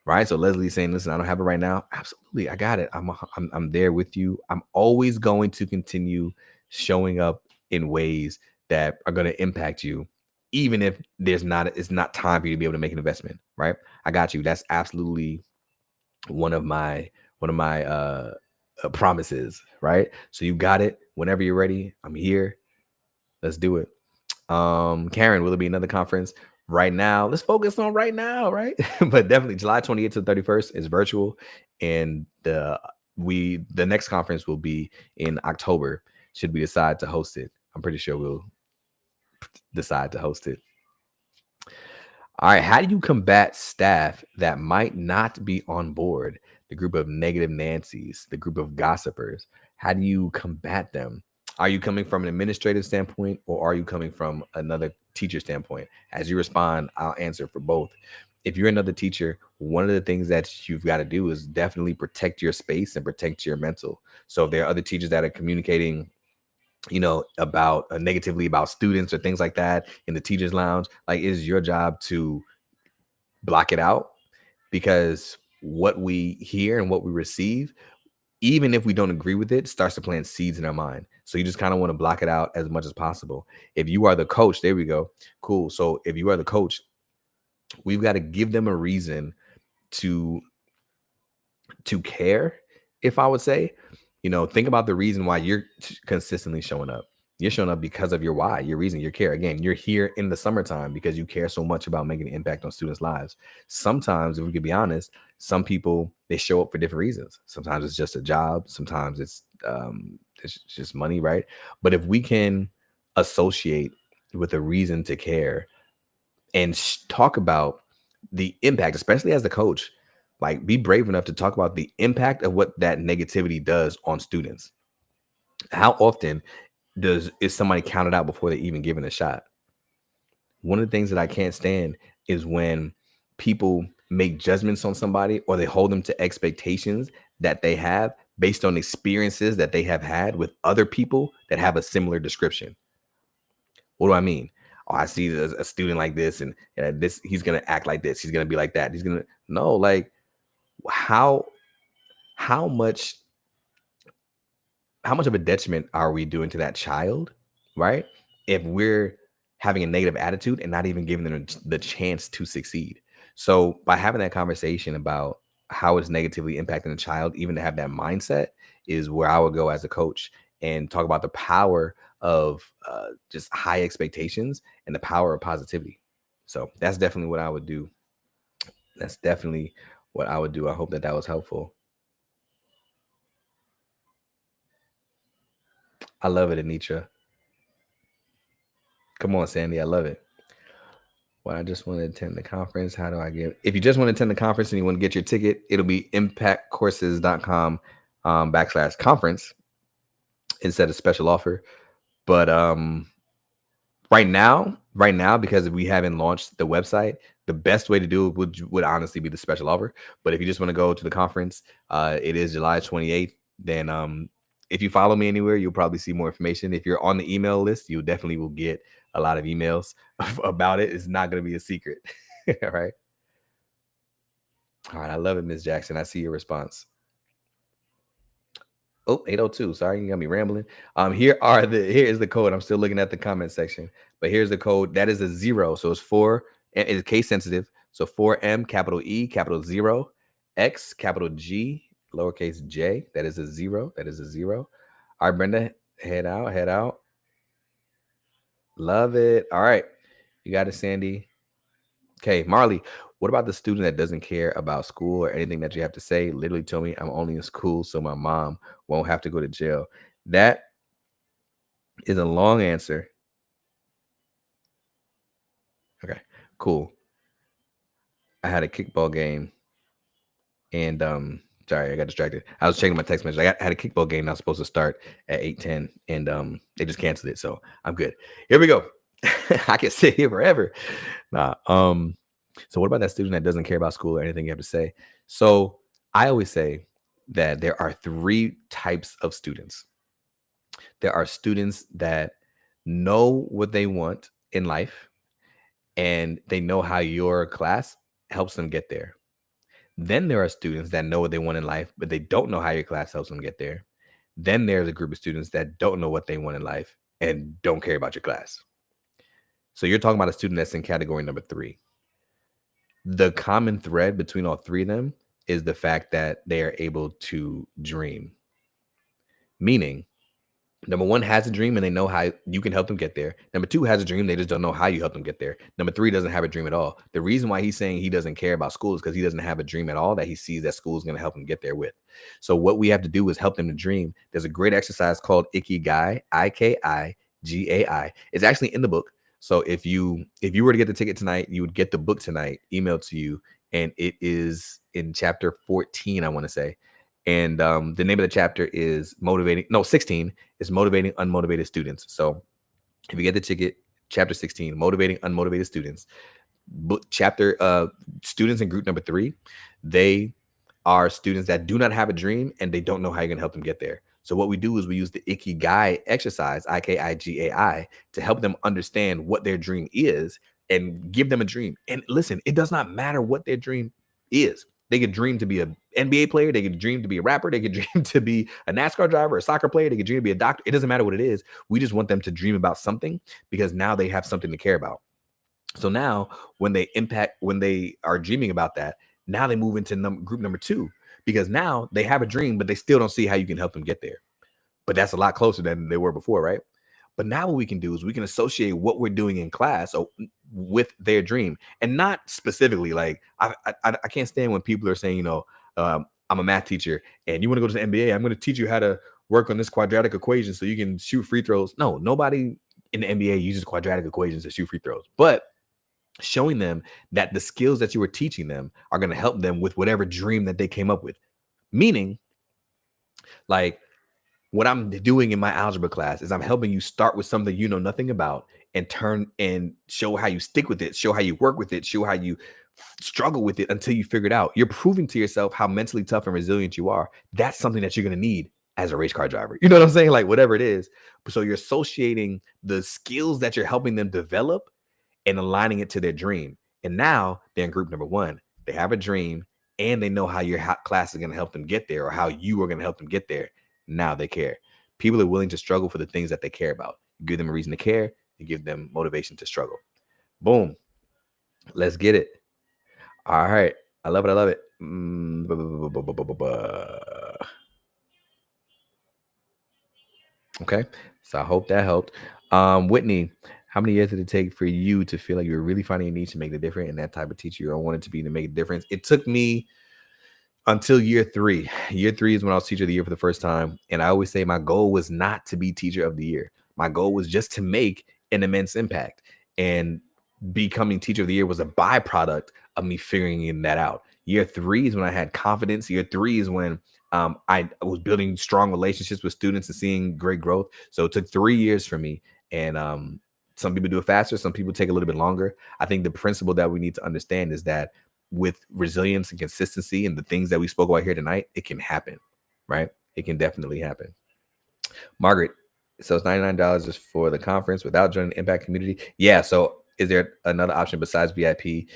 right? So Leslie's saying, listen, I don't have it right now. Absolutely, I got it. I'm there with you. I'm always going to continue showing up in ways that are going to impact you, even if it's not time for you to be able to make an investment, right? I got you. That's absolutely one of my promises, right? So you got it. Whenever you're ready, I'm here. Let's do it. Karen, will it be another conference? Right now, let's focus on right now, right? But definitely July 28th to 31st is virtual, and the next conference will be in October. Should we decide to host it? I'm pretty sure we'll decide to host it. All right, how do you combat staff that might not be on board? The group of negative Nancy's, the group of gossipers. How do you combat them? Are you coming from an administrative standpoint, or are you coming from another teacher standpoint? As you respond, I'll answer for both. If you're another teacher, one of the things that you've got to do is definitely protect your space and protect your mental. So if there are other teachers that are communicating about negatively about students or things like that in the teachers lounge, like, it is your job to block it out, because what we hear and what we receive, even if we don't agree with it, starts to plant seeds in our mind. So you just kind of want to block it out as much as possible. If you are the coach, there we go. Cool. So if you are the coach, we've got to give them a reason to care. If I would say, think about the reason why you're consistently showing up. You're showing up because of your why, your reason, your care. Again, you're here in the summertime because you care so much about making an impact on students' lives. Sometimes, if we could be honest, some people, they show up for different reasons. Sometimes it's just a job. Sometimes it's just money, right? But if we can associate with a reason to care and talk about the impact, especially as the coach, like, be brave enough to talk about the impact of what that negativity does on students. How often is somebody counted out before they even given a shot? One of the things that I can't stand is when people make judgments on somebody, or they hold them to expectations that they have based on experiences that they have had with other people that have a similar description. What do I mean? Oh, I see a student like this, and this, he's gonna act like this. He's gonna be like that. He's gonna no, like, how how much how much of a detriment are we doing to that child, right? If we're having a negative attitude and not even giving them the chance to succeed. So by having that conversation about how it's negatively impacting the child, even to have that mindset, is where I would go as a coach, and talk about the power of just high expectations and the power of positivity. So that's definitely what I would do. That's definitely what I would do. I hope that was helpful. I love it, Anitra. Come on, Sandy. I love it. Well, I just want to attend the conference. How do I get? If you just want to attend the conference and you want to get your ticket, it'll be impactcourses.com backslash conference instead of special offer. But right now, because we haven't launched the website, the best way to do it would honestly be the special offer. But if you just want to go to the conference, it is July 28th. Then if you follow me anywhere, you'll probably see more information. If you're on the email list, you definitely will get a lot of emails about it. It's not going to be a secret. All right. All right. I love it, Miss Jackson. I see your response. Oh, 802. Sorry, you got me rambling. Here is the code. I'm still looking at the comment section, but here's the code. That is a 0. So it's 4, and it's case sensitive. So 4M, capital E, capital 0, X, capital G, lowercase J. That is a 0. That is a 0. All right, Brenda, head out, head out. Love it. All right. You got it, Sandy. Okay, Marley, what about the student that doesn't care about school or anything that you have to say? Literally told me I'm only in school so my mom won't have to go to jail. That is a long answer. Okay, cool. I had a kickball game and sorry, I got distracted. I was checking my text message. Had a kickball game that was supposed to start at 8:10 and they just canceled it. So I'm good. Here we go. I can sit here forever. Nah. So what about that student that doesn't care about school or anything you have to say? So I always say that there are 3 types of students. There are students that know what they want in life and they know how your class helps them get there. Then there are students that know what they want in life, but they don't know how your class helps them get there. Then there's a group of students that don't know what they want in life and don't care about your class. So you're talking about a student that's in category number 3. The common thread between all 3 of them is the fact that they are able to dream. Meaning, number 1 has a dream and they know how you can help them get there. Number 2 has a dream, they just don't know how you help them get there. Number 3 doesn't have a dream at all. The reason why he's saying he doesn't care about school is because he doesn't have a dream at all that he sees that school is going to help him get there with. So what we have to do is help them to dream. There's a great exercise called Ikigai, Ikigai. It's actually in the book. So if you were to get the ticket tonight, you would get the book tonight emailed to you, and it is in chapter 14, I want to say. And the name of the chapter is 16 is motivating unmotivated students. So if you get the ticket, chapter 16, motivating unmotivated students, book chapter students in group number 3, they are students that do not have a dream and they don't know how you're going to help them get there. So what we do is we use the Ikigai exercise, Ikigai, to help them understand what their dream is and give them a dream. And listen, it does not matter what their dream is. They could dream to be an NBA player. They could dream to be a rapper. They could dream to be a NASCAR driver, a soccer player. They could dream to be a doctor. It doesn't matter what it is. We just want them to dream about something because now they have something to care about. So now when they are dreaming about that, now they move into group number 2 because now they have a dream, but they still don't see how you can help them get there. But that's a lot closer than they were before, right? But now what we can do is we can associate what we're doing in class with their dream, and not specifically like I can't stand when people are saying, I'm a math teacher and you want to go to the NBA. I'm going to teach you how to work on this quadratic equation so you can shoot free throws. No, nobody in the NBA uses quadratic equations to shoot free throws, but showing them that the skills that you were teaching them are going to help them with whatever dream that they came up with. Meaning, like, what I'm doing in my algebra class is I'm helping you start with something you know nothing about and turn and show how you stick with it, show how you work with it, show how you struggle with it until you figure it out. You're proving to yourself how mentally tough and resilient you are. That's something that you're going to need as a race car driver. You know what I'm saying? Like, whatever it is. So you're associating the skills that you're helping them develop and aligning it to their dream. And now they're in group number 1. They have a dream and they know how your class is going to help them get there or how you are going to help them get there. Now they care. People are willing to struggle for the things that they care about. You give them a reason to care. You give them motivation to struggle. Boom. Let's get it. All right. I love it. I love it. Okay. So I hope that helped. Whitney, how many years did it take for you to feel like you were really finding a niche to make the difference and that type of teacher you wanted to be to make a difference? It took me until year 3. Year 3 is when I was teacher of the year for the first time. And I always say my goal was not to be teacher of the year. My goal was just to make an immense impact. And becoming teacher of the year was a byproduct of me figuring that out. Year 3 is when I had confidence. Year 3 is when I was building strong relationships with students and seeing great growth. So it took 3 years for me. And some people do it faster. Some people take a little bit longer. I think the principle that we need to understand is that with resilience and consistency and the things that we spoke about here tonight, it can happen, right? It can definitely happen. Margaret, so it's $99 just for the conference without joining the impact community. Yeah. So is there another option besides VIP?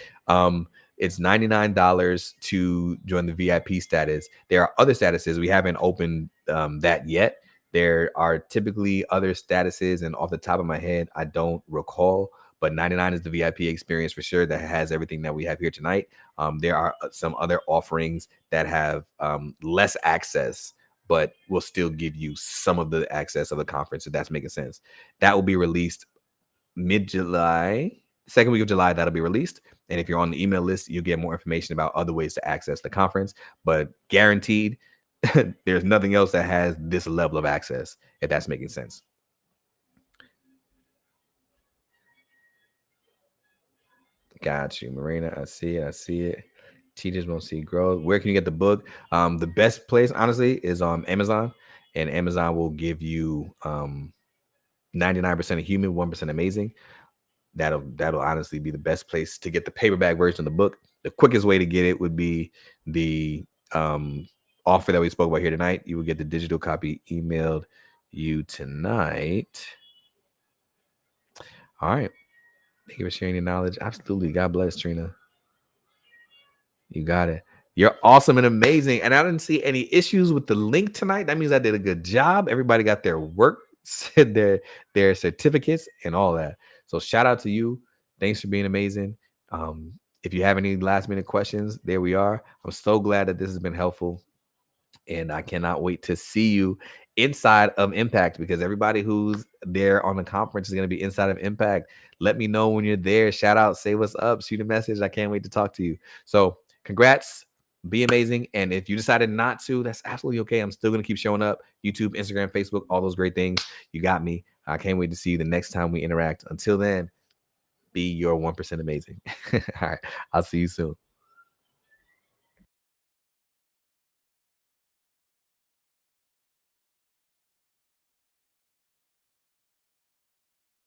It's $99 to join the VIP status. There are other statuses. We haven't opened that yet. There are typically other statuses, and off the top of my head, I don't recall. But 99 is the VIP experience for sure that has everything that we have here tonight. There are some other offerings that have less access but will still give you some of the access of the conference, if that's making sense. That will be released mid-July, second week of July, that'll be released. And if you're on the email list, you'll get more information about other ways to access the conference. But guaranteed, there's nothing else that has this level of access, if that's making sense. Got you, Marina. I see it. I see it. Teachers won't see growth. Where can you get the book? The best place, honestly, is on Amazon, and Amazon will give you 99% of human, 1% amazing. That'll honestly be the best place to get the paperback version of the book. The quickest way to get it would be the offer that we spoke about here tonight. You will get the digital copy emailed you tonight. All right. Thank you for sharing your knowledge. Absolutely. God bless, Trina. You got it. You're awesome and amazing. And I didn't see any issues with the link tonight. That means I did a good job. Everybody got their work, their certificates, and all that. So shout out to you. Thanks for being amazing. If you have any last minute questions, there we are. I'm so glad that this has been helpful. And I cannot wait to see you inside of Impact, because everybody who's there on the conference is going to be inside of Impact. Let me know when you're there. Shout out, say what's up, shoot a message. I can't wait to talk to you. So congrats, be amazing. And if you decided not to, that's absolutely okay. I'm still going to keep showing up. YouTube, Instagram, Facebook, all those great things. You got me. I can't wait to see you the next time we interact. Until then, be your 1% amazing. All right. I'll see you soon.